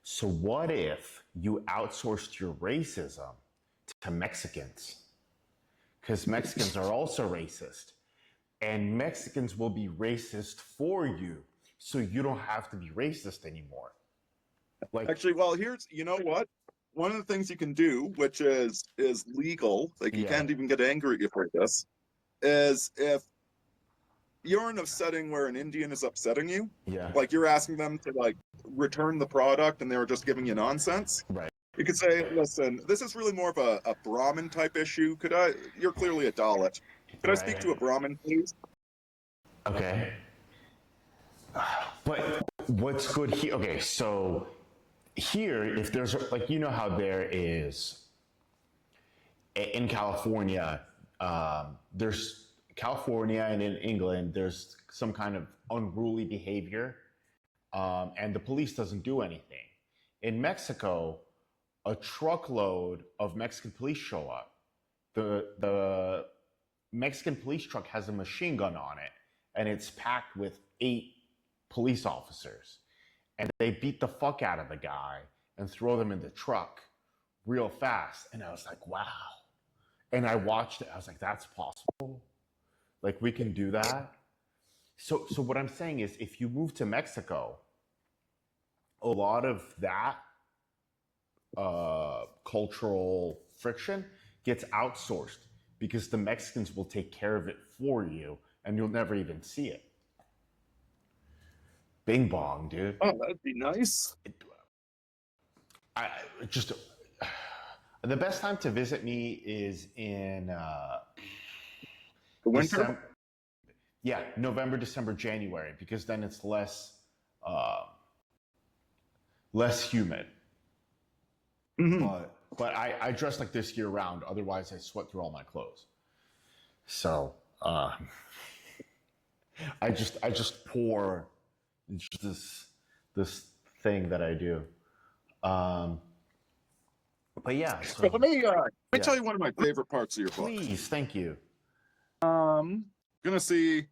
So what if you outsourced your racism to Mexicans? Because Mexicans are also racist. And Mexicans will be racist for you, so you don't have to be racist anymore. Actually, well, you know what? One of the things you can do, which is legal, like you can't even get angry at you for this, is if you're in a setting where an Indian is upsetting you, like you're asking them to like return the product and they were just giving you nonsense. Right. You could say, listen, this is really more of a Brahmin type issue. You're clearly a Dalit. Could I speak to a Brahmin, please? Okay. But what's good here? Okay, so here, if there's like, how there is in California, there's California and in England, there's some kind of unruly behavior, and the police doesn't do anything. In Mexico, a truckload of Mexican police show up. The Mexican police truck has a machine gun on it, and it's packed with 8 police officers, and they beat the fuck out of the guy and throw them in the truck real fast. And I was like, wow. And I watched it. I was like, that's possible. Like, we can do that. So what I'm saying is, if you move to Mexico, a lot of that cultural friction gets outsourced because the Mexicans will take care of it for you, and you'll never even see it. Bing bong, dude. Oh, that'd be nice. The best time to visit me is in the winter. November, December, January, because then it's less humid. Mm-hmm. But But I dress like this year round. Otherwise, I sweat through all my clothes. So I just pour this thing that I do. But yeah. So But let me tell you one of my favorite parts of your book. please, thank you. Gonna see.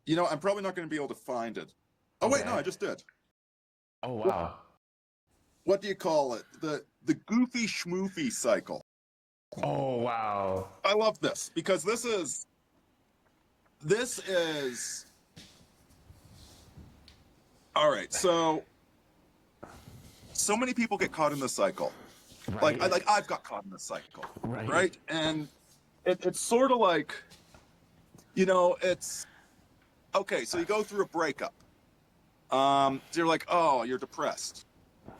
You know, I'm probably not going to be able to find it. Oh wait, Okay. no, I just did. Oh wow. What do you call it? The goofy schmoofy cycle. Oh wow. I love this because this is all right. So many people get caught in this cycle. Right. I've got caught in this cycle. Right. And it's sort of like, you know, it's okay. So you go through a breakup. So you're like, oh, you're depressed.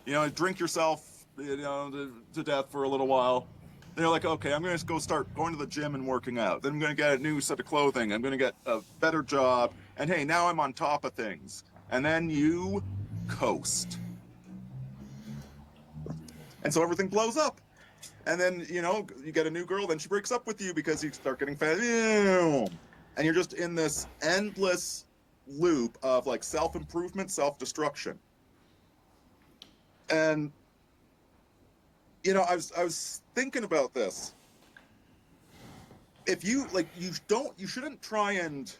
You know, drink yourself, you know, to death for a little while. Then you're like, okay, I'm going to go start going to the gym and working out. Then I'm going to get a new set of clothing. I'm going to get a better job. And hey, now I'm on top of things. And then you coast. And so everything blows up. And then, you know, you get a new girl, then she breaks up with you because you start getting fat. And you're just in this endless loop of like self-improvement, self-destruction. And you know, I was thinking about this. If you like, you shouldn't try and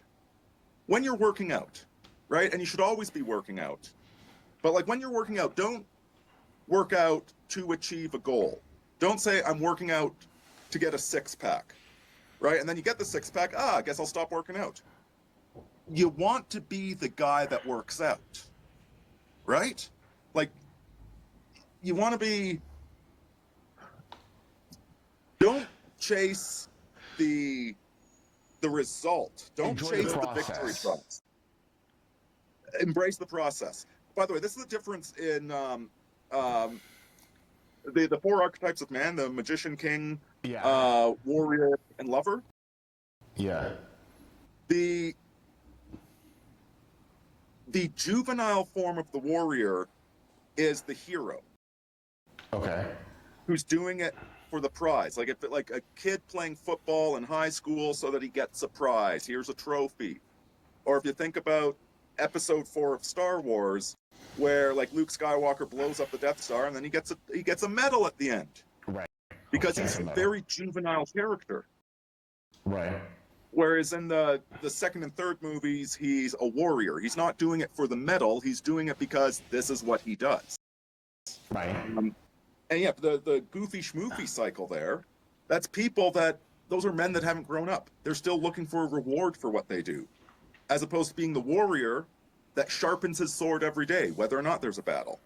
when you're working out, right? And you should always be working out. But like when you're working out, don't work out to achieve a goal. Don't say I'm working out to get a six-pack, right? And then you get the six-pack. I guess I'll stop working out. You want to be the guy that works out, right? Like you want to be. Don't chase the result. Don't chase the victory shots. Embrace the process. By the way, this is the difference in the four archetypes of man: the magician, king, warrior, and lover. Yeah. The juvenile form of the warrior is the hero. Okay. Who's doing it for the prize. Like a kid playing football in high school so that he gets a prize. Here's a trophy. Or if you think about episode 4 of Star Wars, where like Luke Skywalker blows up the Death Star and then he gets a medal at the end. Right. Because he's a very juvenile character. Right. Whereas in the second and third movies, he's a warrior. He's not doing it for the medal. He's doing it because this is what he does. Right. And yeah, the goofy schmoofy cycle there, that's people those are men that haven't grown up. They're still looking for a reward for what they do. As opposed to being the warrior that sharpens his sword every day, whether or not there's a battle.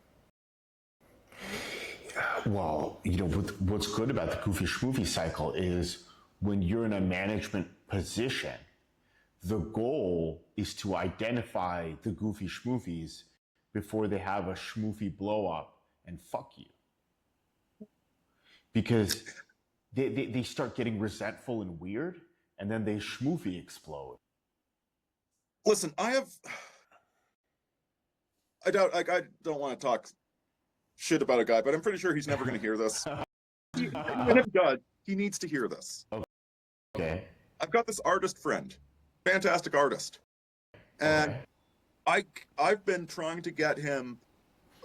Well, you know, what's good about the goofy schmoofy cycle is when you're in a management position, the goal is to identify the goofy schmoofies before they have a schmoofy blow up and fuck you. Because they start getting resentful and weird, and then they schmoofy explode. Listen, I don't want to talk shit about a guy, but I'm pretty sure he's never going to hear this. And if he does, he needs to hear this. Okay. I've got this artist friend, fantastic artist, and I've been trying to get him.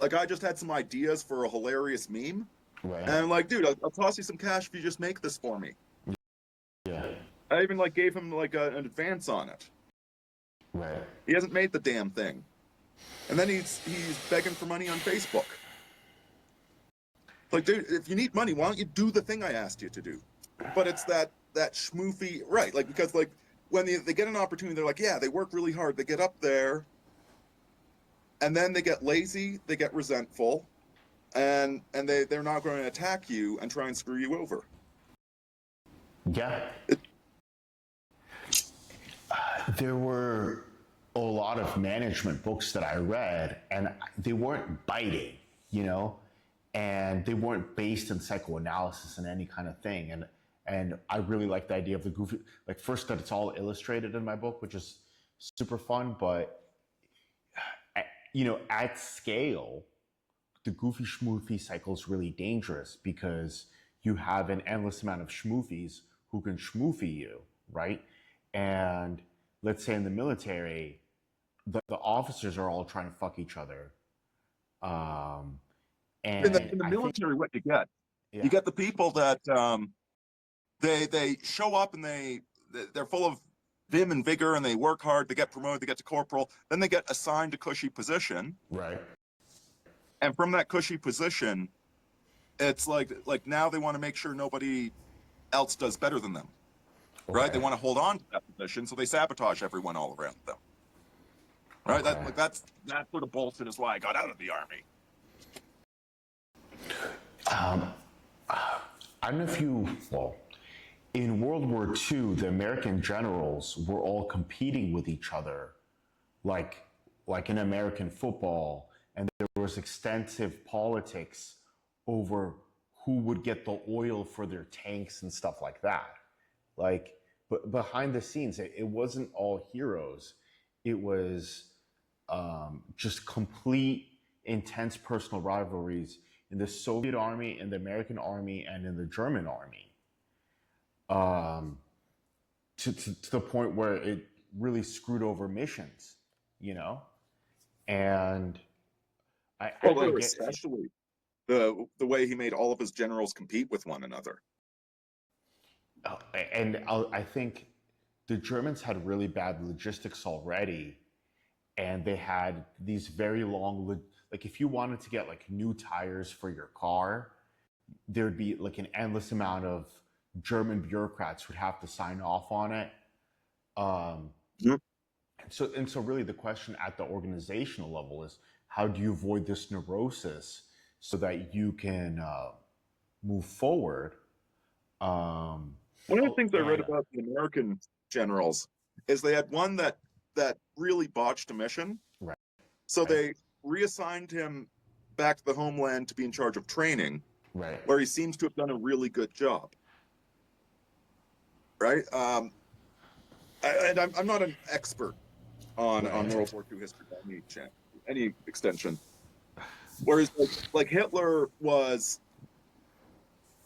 Like, I just had some ideas for a hilarious meme. Right. And I'm like, dude, I'll toss you some cash if you just make this for me. Yeah. I even like gave him like an advance on it. Right. He hasn't made the damn thing. And then he's begging for money on Facebook. Like, dude, if you need money, why don't you do the thing I asked you to do? But it's that schmoofy, right? Like, because like when they get an opportunity, they're like, yeah, they work really hard. They get up there, and then they get lazy, they get resentful, and they're not going to attack you and try and screw you over. Yeah. There were a lot of management books that I read, and they weren't biting, you know, and they weren't based in psychoanalysis and any kind of thing. And I really like the idea of the goofy, like first that it's all illustrated in my book, which is super fun, but you know, at scale, the goofy schmoofy cycle is really dangerous because you have an endless amount of schmoofies who can schmoofy you, right? And let's say in the military, the officers are all trying to fuck each other. Um, and In the I think, military, what you get? yeah, You get the people that they show up and they're full of vim and vigor and they work hard. They get promoted. They get to corporal. Then they get assigned a cushy position, right. and from that cushy position, it's like now they want to make sure nobody else does better than them, right? They Okay. want to hold on to that position, so they sabatage everyone all around them, right? Okay. That's sort of bullshit is why I got out of the army. I don't know if you, well, in World War II, the American generals were all competing with each other, like, like in American football, and there was extensive politics over who would get the oil for their tanks and stuff like that. Like, but behind the scenes, it wasn't all heroes. It was just complete, intense personal rivalries in the Soviet army, in the American army, and in the German army. Um, to the point where it really screwed over missions, you know? And I Well, get, especially the way he made all of his generals compete with one another. and I think the Germans had really bad logistics already, and they had these very long, like if you wanted to get like new tires for your car, there'd be like an endless amount of German bureaucrats would have to sign off on it. Um, Mhm. so really the question at the organizational level is how do you avoid this neurosis so that you can move forward? One of the things I read And about the American generals is they had one that really botched a mission, right, so right, they reassigned him back to the homeland to be in charge of training, right. where he seems to have done a really good job, right? And I'm not an expert on Right. World War II history by any extension. Whereas like Hitler was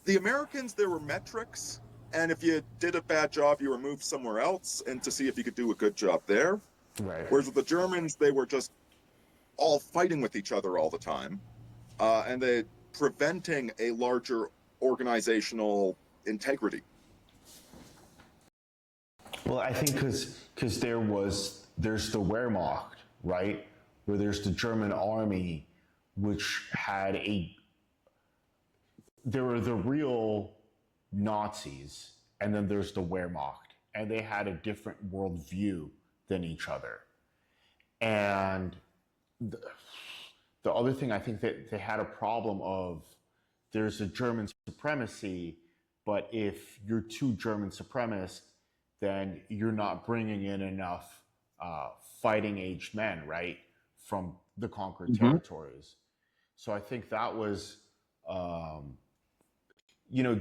the Americans, there were metrics, and if you did a bad job, you were moved somewhere else, and to see if you could do a good job there. Right. Whereas with the Germans, they were just all fighting with each other all the time, and they preventing a larger organizational integrity. Well, I think because there's the Wehrmacht, right, where there's the German army, which had there were the real Nazis, and then there's the Wehrmacht, and they had a different worldview than each other. And the other thing I think that they had a problem of there's a German supremacy, but if you're too German supremacist, then you're not bringing in enough fighting age men, right, from the conquered Mm-hmm. territories. So I think that was, um,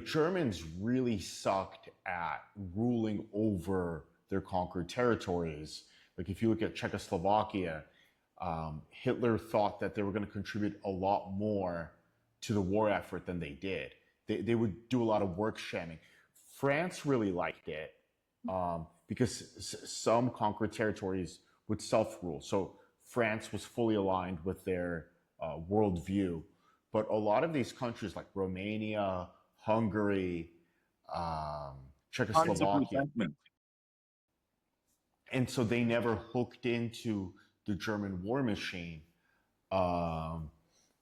Germans really sucked at ruling over their conquered territories. Like if you look at Czechoslovakia, Hitler thought that they were going to contribute a lot more to the war effort than they did. They would do a lot of work shamming. France really liked it because some conquered territories would self rule. So France was fully aligned with their worldview. But a lot of these countries like Romania, Hungary, Tons of Czechoslovakia, resentment. and so they never hooked into the German war machine. Um,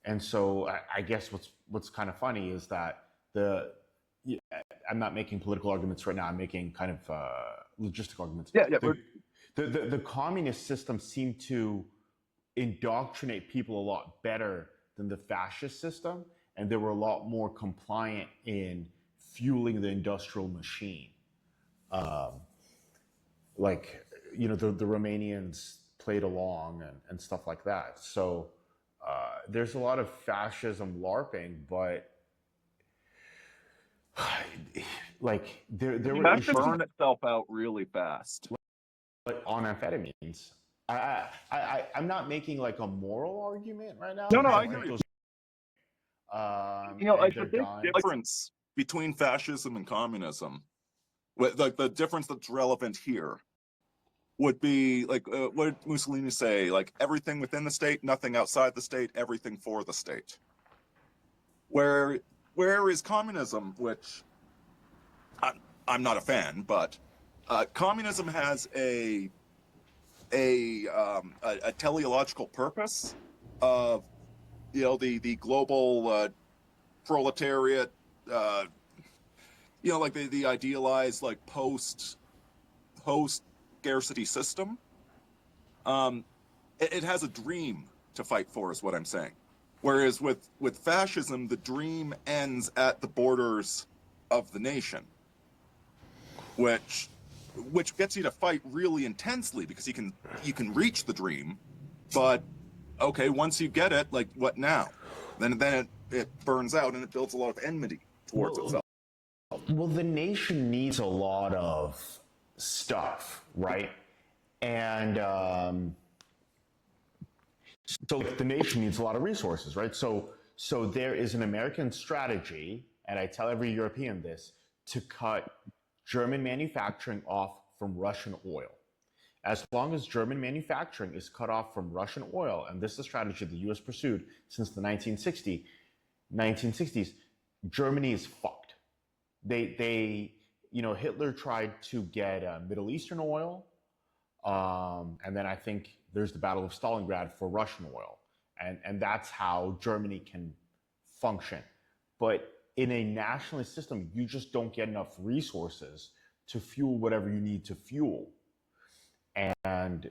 and so I guess what's kind of funny is that yeah, I'm not making political arguments right now. I'm making kind of logistic arguments. Yeah, yeah. The communist system seemed to indoctrinate people a lot better than the fascist system, and they were a lot more compliant in fueling the industrial machine. Um, like the Romanians played along and stuff like that. So there's a lot of fascism LARPing, but like there were That issues burned itself out really fast. like on amphetamines. I'm not making like a moral argument right now No, because I I hear think you. those and like they're the big done. difference between fascism and communism, like the difference that's relevant here, would be like what did Mussolini say? Like everything within the state, nothing outside the state, everything for the state. Where is communism, which I'm not a fan, but communism has a teleological purpose of the global proletariat, like the idealized like post scarcity system. It has a dream to fight for, is what I'm saying. Whereas with fascism, the dream ends at the borders of the nation, which gets you to fight really intensely because you can reach the dream, but okay, once you get it, like what now? Then it burns out and it builds a lot of enmity towards itself. Well, the nation needs a lot of stuff, right? And so the nation needs a lot of resources, right? So there is an American strategy, and I tell every European this, to cut German manufacturing off from Russian oil. As long as German manufacturing is cut off from Russian oil, and this is a strategy the US pursued since the 1960s, Germany is fucked. Hitler tried to get Middle Eastern oil, and then I think there's the Battle of Stalingrad for Russian oil, and that's how Germany can function. But in a nationalist system, you just don't get enough resources to fuel whatever you need to fuel, and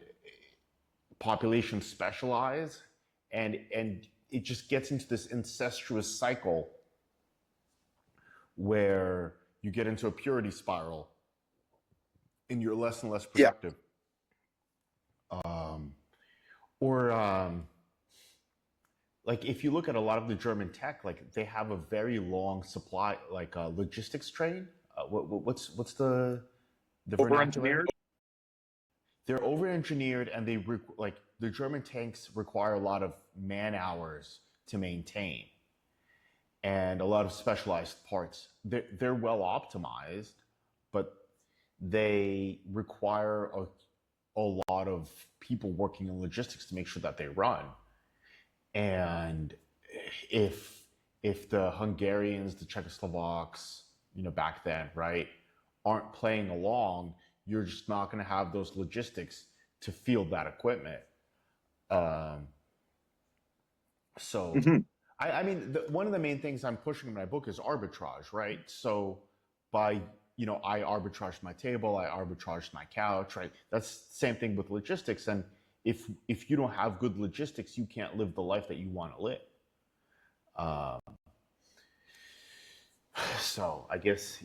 populations specialize, and it just gets into this incestuous cycle where you get into a purity spiral and you're less and less productive. Like if you look at a lot of the German tech, like they have a very long supply, like a logistics train. What's the vernacular? They're over-engineered, and like the German tanks require a lot of man hours to maintain, and a lot of specialized parts. They're well optimized, but they require a lot of people working in logistics to make sure that they run. And if the Hungarians, the Czechoslovaks, back then, right, aren't playing along, you're just not going to have those logistics to field that equipment. I mean, one of the main things I'm pushing in my book is arbitrage, right? So I arbitrage my table, I arbitrage my couch, right? That's the same thing with logistics. And if you don't have good logistics, you can't live the life that you want to live. So I guess.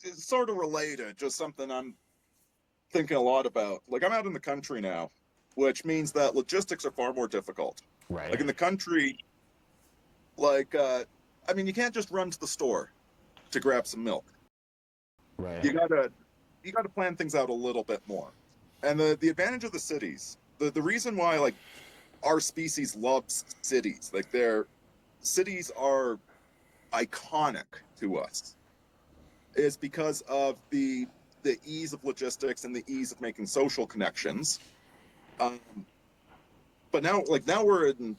It's sort of related, just something I'm thinking a lot about. Like I'm out in the country now, which means that logistics are far more difficult. Right. Like in the country, you can't just run to the store to grab some milk. Right. You gotta plan things out a little bit more. And the advantage of the cities, the reason why like our species loves cities, like their cities are iconic to us, is because of the ease of logistics and the ease of making social connections. But now we're in.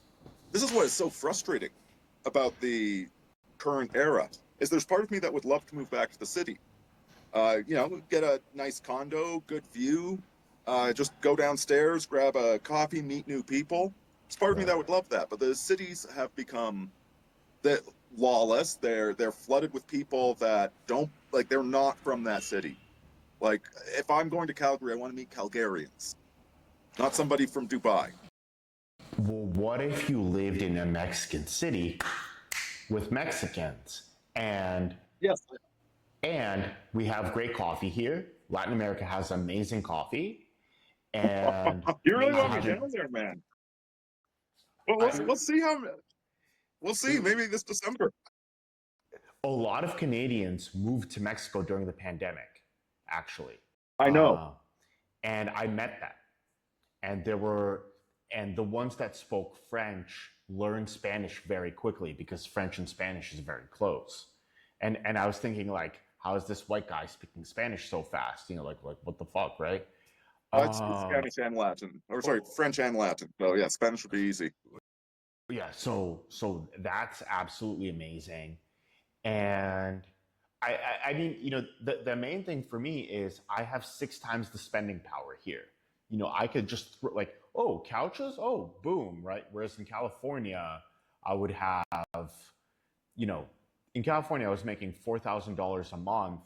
This is what is so frustrating about the current era. Is there's part of me that would love to move back to the city. Get a nice condo, good view, just go downstairs, grab a coffee, meet new people. There's part of me that would love that, but the cities have become lawless. They're flooded with people that they're not from that city. Like if I'm going to Calgary, I want to meet Calgarians, not somebody from Dubai. Well, what if you lived in a Mexican city with Mexicans? And yes, and we have great coffee here. Latin America has amazing coffee. And you really want me down there, man? Well, we'll see how. We'll see. Maybe this December. A lot of Canadians moved to Mexico during the pandemic, actually. I know. And I met them. and the ones that spoke French learned Spanish very quickly because French and Spanish is very close. And I was thinking like, how is this white guy speaking Spanish so fast? Like what the fuck, right? It's Um, Spanish and Latin, or sorry, French and Latin. So yeah, Spanish would be easy. yeah, so that's absolutely amazing. And I mean, the main thing for me is I have 6 times the spending power here. I could just like, oh, couches, oh, boom, right? Whereas in California, I would have, you know, in California, I was making $4,000 a month,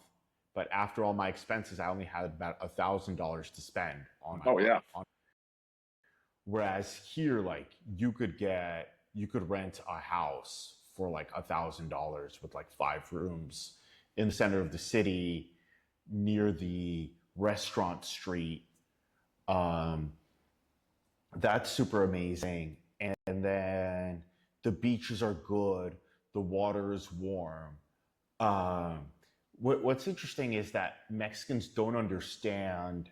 but after all my expenses, I only had about $1,000 to spend on Oh yeah. on. Whereas here, like you could rent a house for like $1,000 with like 5 rooms in the center of the city, near the restaurant street. Um, that's super amazing. And then the beaches are good. The water is warm. Um, what's interesting is that Mexicans don't understand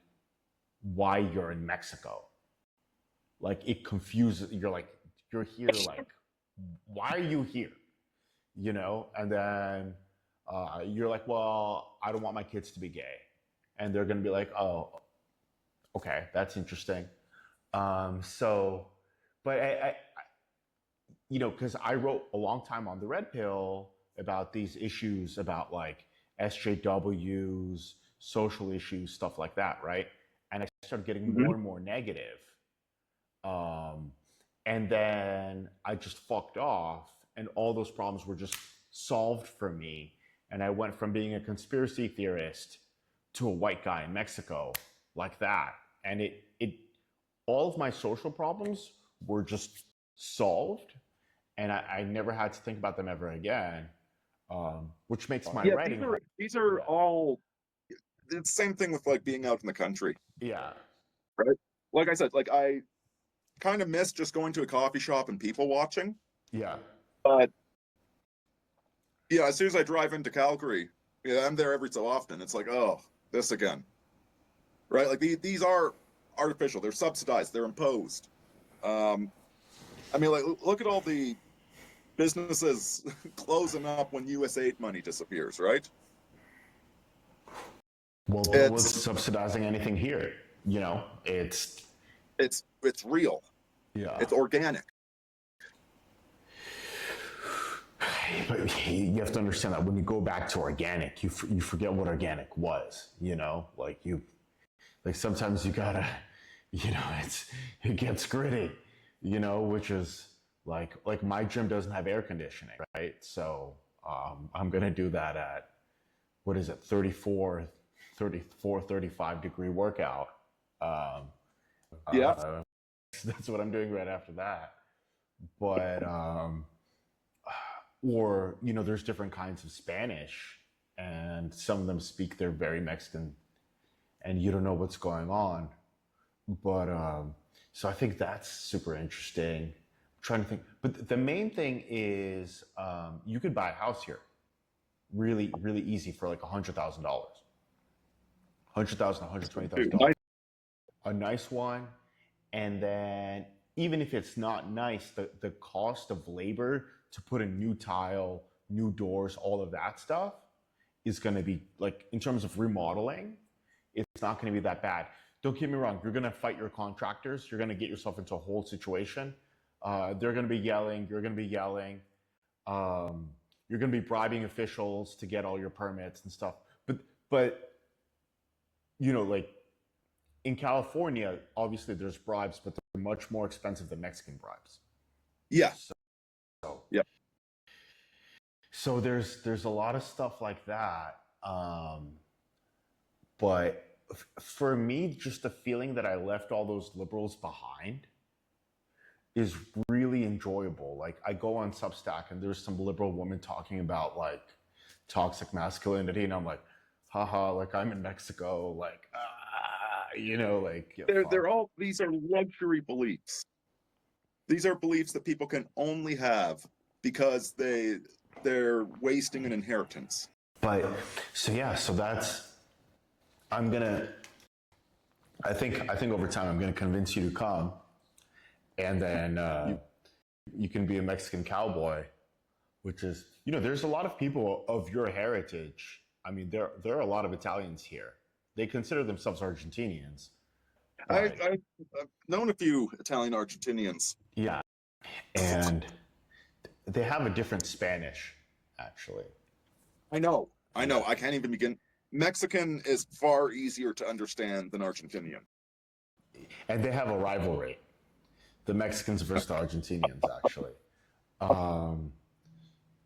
why you're in Mexico. Like it confuses. You're here. Like, why are you here? And then you're like, well, I don't want my kids to be gay, and they're gonna be like, oh, okay, that's interesting. So, but because I wrote a long time on the Red Pill about these issues about like SJWs, social issues, stuff like that, right? And I started getting Hmm. more and more negative. Um, and then I just fucked off, and all those problems were just solved for me. And I went from being a conspiracy theorist to a white guy in Mexico like that. And all of my social problems were just solved, and I never had to think about them ever again, which makes my Yeah, writing hard. these are Yeah. all. It's the same thing with like being out in the country, Yeah. right? Like I said, like I kind of miss just going to a coffee shop and people watching. Yeah. But yeah, as soon as I drive into Calgary, yeah, I'm there every so often. It's like, oh, this again, right? Like these are artificial. They're subsidized. They're imposed. Um, I mean, like look at all the businesses closing up when USAID money disappears, right? Well, no one's It's subsidizing anything here. It's it's real. yeah. It's organic. But you have to understand that when you go back to organic, you forget what organic was. Like sometimes you gotta, it gets gritty. Which is like my gym doesn't have air conditioning, right? So I'm gonna do that at what is it, 35-degree workout. Um, Yeah, that's what I'm doing right after that. But or there's different kinds of Spanish, and some of them speak, they're very Mexican, and you don't know what's going on. But so I think that's super interesting. I'm trying to think, but the main thing is you could buy a house here, really, really easy for like $100,000, $120,000, a nice one. And then even if it's not nice, the cost of labor to put in new tile, new doors, all of that stuff is going to be like, in terms of remodeling, it's not going to be that bad. Don't get me wrong, you're going to fight your contractors, you're going to get yourself into a whole situation. They're going to be yelling, you're going to be yelling, um, you're going to be bribing officials to get all your permits and stuff. But like in California, obviously there's bribes, but they're much more expensive than Mexican bribes. yeah, So, yeah. so there's a lot of stuff like that. But for me, just the feeling that I left all those liberals behind is really enjoyable. Like I go on Substack and there's some liberal woman talking about like toxic masculinity, and I'm like, haha, like I'm in Mexico, like like yeah, They're all, these are luxury beliefs. These are beliefs that people can only have because they're wasting an inheritance. But so yeah, so that's I'm gonna I think over time I'm going to convince you to come, and then you can be a Mexican cowboy, which is, there's a lot of people of your heritage. I mean, there are a lot of Italians here. They consider themselves Argentinians. But, I've known a few Italian Argentinians. yeah, and they have a different Spanish, actually. I know. I can't even begin. Mexican is far easier to understand than Argentinian. And they have a rivalry, the Mexicans versus the Argentinians, actually.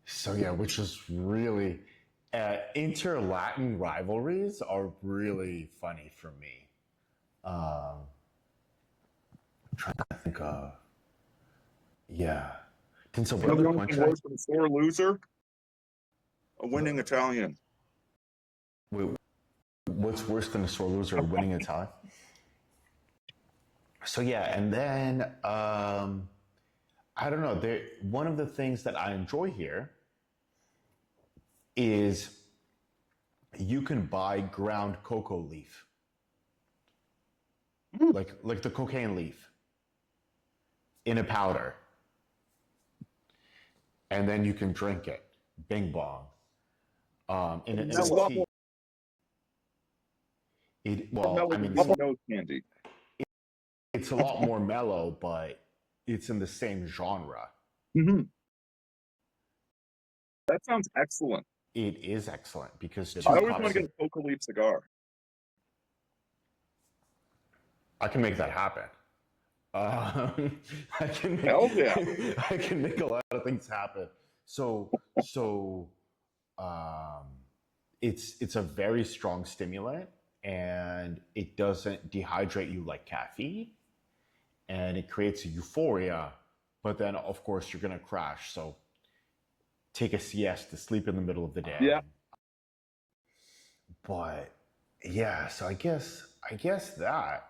So yeah, which is really inter-Latin rivalries are really funny for me. I'm trying to think of, yeah. Didn't so You know brother the only punch thing that? worse than a sore loser? A winning Italian. Wait, what's worse than a sore loser, a winning Italian? So yeah, and then I don't know. One of the things that I enjoy here is you can buy ground cocoa leaf, like the cocaine leaf, in a powder, and then you can drink it. Bing bong. In It's a lot more mellow I mean, than nose candy. it's a lot more mellow, but it's in the same genre. Mm-hmm. That sounds excellent. It is excellent because I always want to get a coca leaf cigar. I can make that happen. I can make, Hell yeah. I can make a lot of things happen. So it's a very strong stimulant, and it doesn't dehydrate you like caffeine, and it creates a euphoria. But then, of course, you're gonna crash. So take a siesta, sleep in the middle of the day. Yeah. But yeah, so I guess that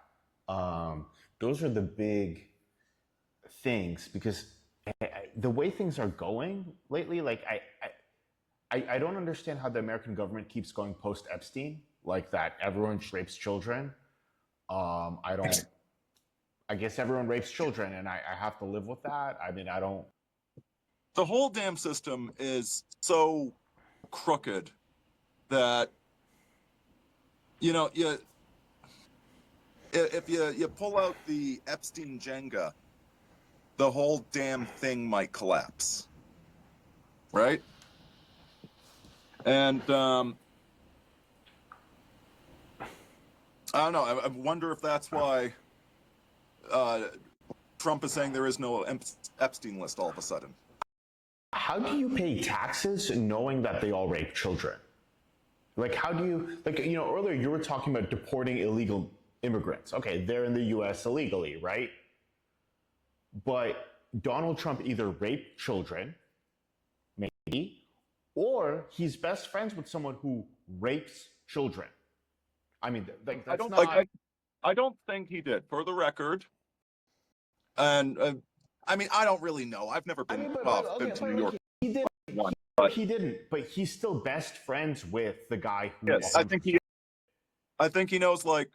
those are the big things, because the way things are going lately, like I don't understand how the American government keeps going post Epstein, like that everyone rapes children. I don't. I guess everyone rapes children, and I have to live with that. I mean, I don't. The whole damn system is so crooked that if you pull out the Epstein Jenga, the whole damn thing might collapse, right? And I don't know. I wonder if that's why Trump is saying there is no Epstein list all of a sudden. How do you pay taxes knowing that they all rape children? Like, how do you, earlier you were talking about deporting illegal immigrants. Okay, they're in the US illegally, right? But Donald Trump either raped children, maybe, or he's best friends with someone who rapes children. I mean, that's I don't think he did, for the record. And I mean, I don't really know. I've never been to New York. He didn't. He didn't. But he's still best friends with the guy who. Yes, I think he knows. Like,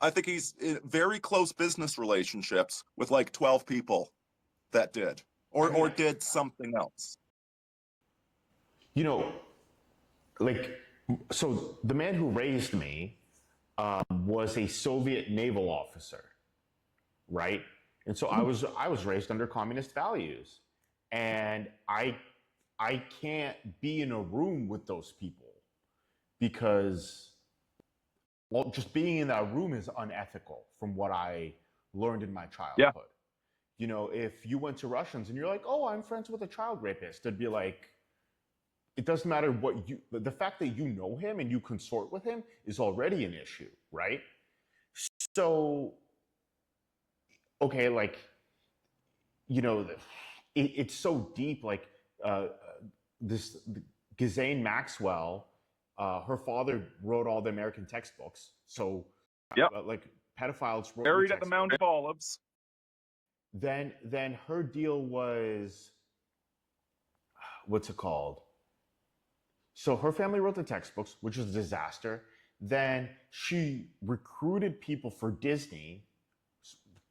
I think he's in very close business relationships with like 12 people that did or did something else. So the man who raised me was a Soviet naval officer, right? And so I was raised under communist values, and I can't be in a room with those people because, well, just being in that room is unethical from what I learned in my childhood. Yeah. If you went to Russians and you're like, oh, I'm friends with a child rapist, they'd be like, it doesn't matter the fact that you know him and you consort with him is already an issue, right? So, okay, like, it's so deep, like, Ghislaine Maxwell, her father wrote all the American textbooks. So, like, pedophiles wrote buried at the Mount of Olives. Then her deal was, what's it called? So her family wrote the textbooks, which was a disaster. Then she recruited people for Disney,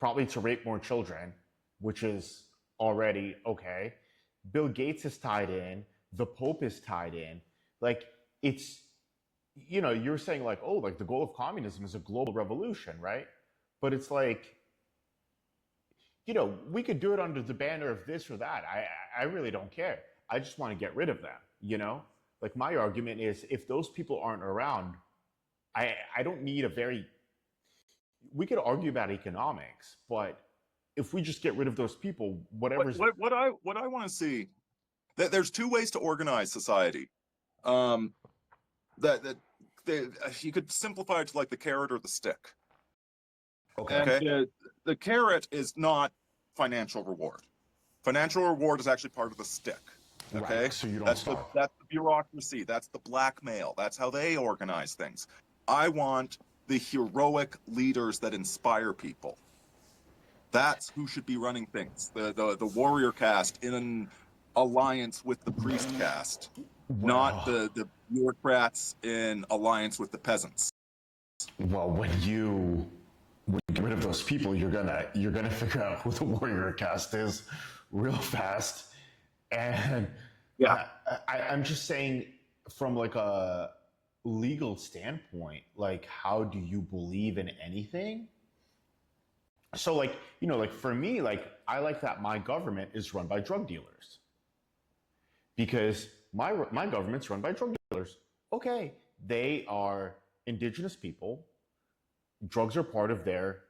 probably to rape more children, which is already okay. Bill Gates is tied in. The Pope is tied in. Like, it's, you're saying like, oh, like the goal of communism is a global revolution, right? But it's like, we could do it under the banner of this or that. I really don't care. I just want to get rid of them. Like, my argument is, if those people aren't around, I don't need we could argue about economics, but if we just get rid of those people, whatever's. What I want to see, that there's two ways to organize society. That you could simplify it to like the carrot or the stick. Okay. And the carrot is not financial reward. Financial reward is actually part of the stick. Okay, Right, so you don't that's starve. the bureaucracy. That's the blackmail. That's how they organize things. I want the heroic leaders that inspire people. That's who should be running things. The warrior caste in alliance with the priest caste, not the bureaucrats in alliance with the peasants. Well, when you get rid of those people, you're gonna figure out who the warrior caste is real fast. And Yeah. I'm just saying, from like a legal standpoint, like, how do you believe in anything? So, like, like for me, like, I like that my government is run by drug dealers, because my government's run by drug dealers. Okay, they are indigenous people. Drugs are part of their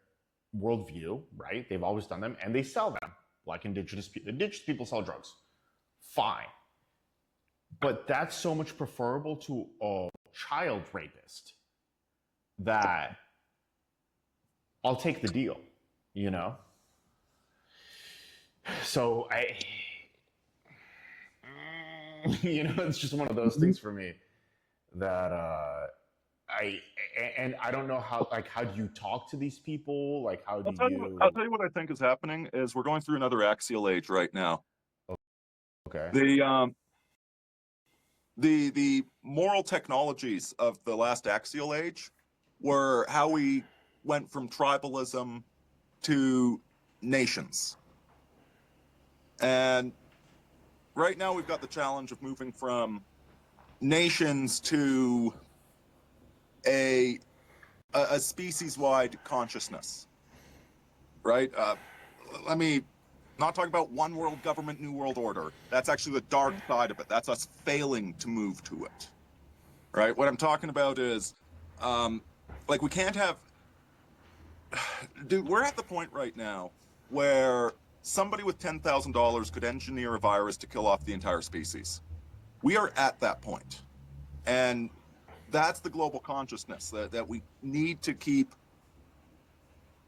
worldview, right? They've always done them, and they sell them like indigenous people. Indigenous people sell drugs. Fine. But that's so much preferable to a child rapist that I'll take the deal, So it's just one of those things for me that I don't know how do you talk to these people? Like, how do you? I'll tell you what I think is happening is we're going through another axial age right now. Okay. The moral technologies of the last axial age were how we went from tribalism to nations. And right now we've got the challenge of moving from nations to a species-wide consciousness, right? Let me not talk about one world government, new world order. That's actually the dark side of it. That's us failing to move to it, right? What I'm talking about is, like, we can't have, dude, we're at the point right now where somebody with $10,000 could engineer a virus to kill off the entire species. We are at that point. And that's the global consciousness that we need to keep.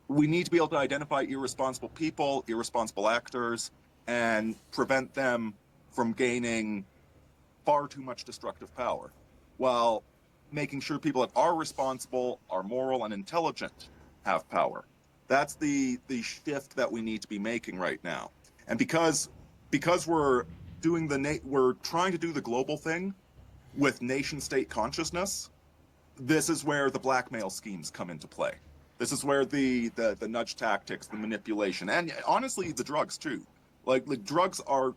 We need to be able to identify irresponsible people, irresponsible actors, and prevent them from gaining far too much destructive power, while making sure people that are responsible, are moral, and intelligent have power. That's the shift that we need to be making right now. And because we're trying to do the global thing with nation-state consciousness, this is where the blackmail schemes come into play. This is where the nudge tactics, the manipulation, and honestly, the drugs too. Like drugs are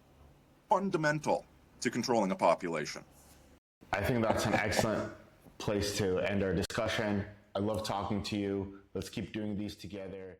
fundamental to controlling a population. I think that's an excellent place to end our discussion. I love talking to you. Let's keep doing these together.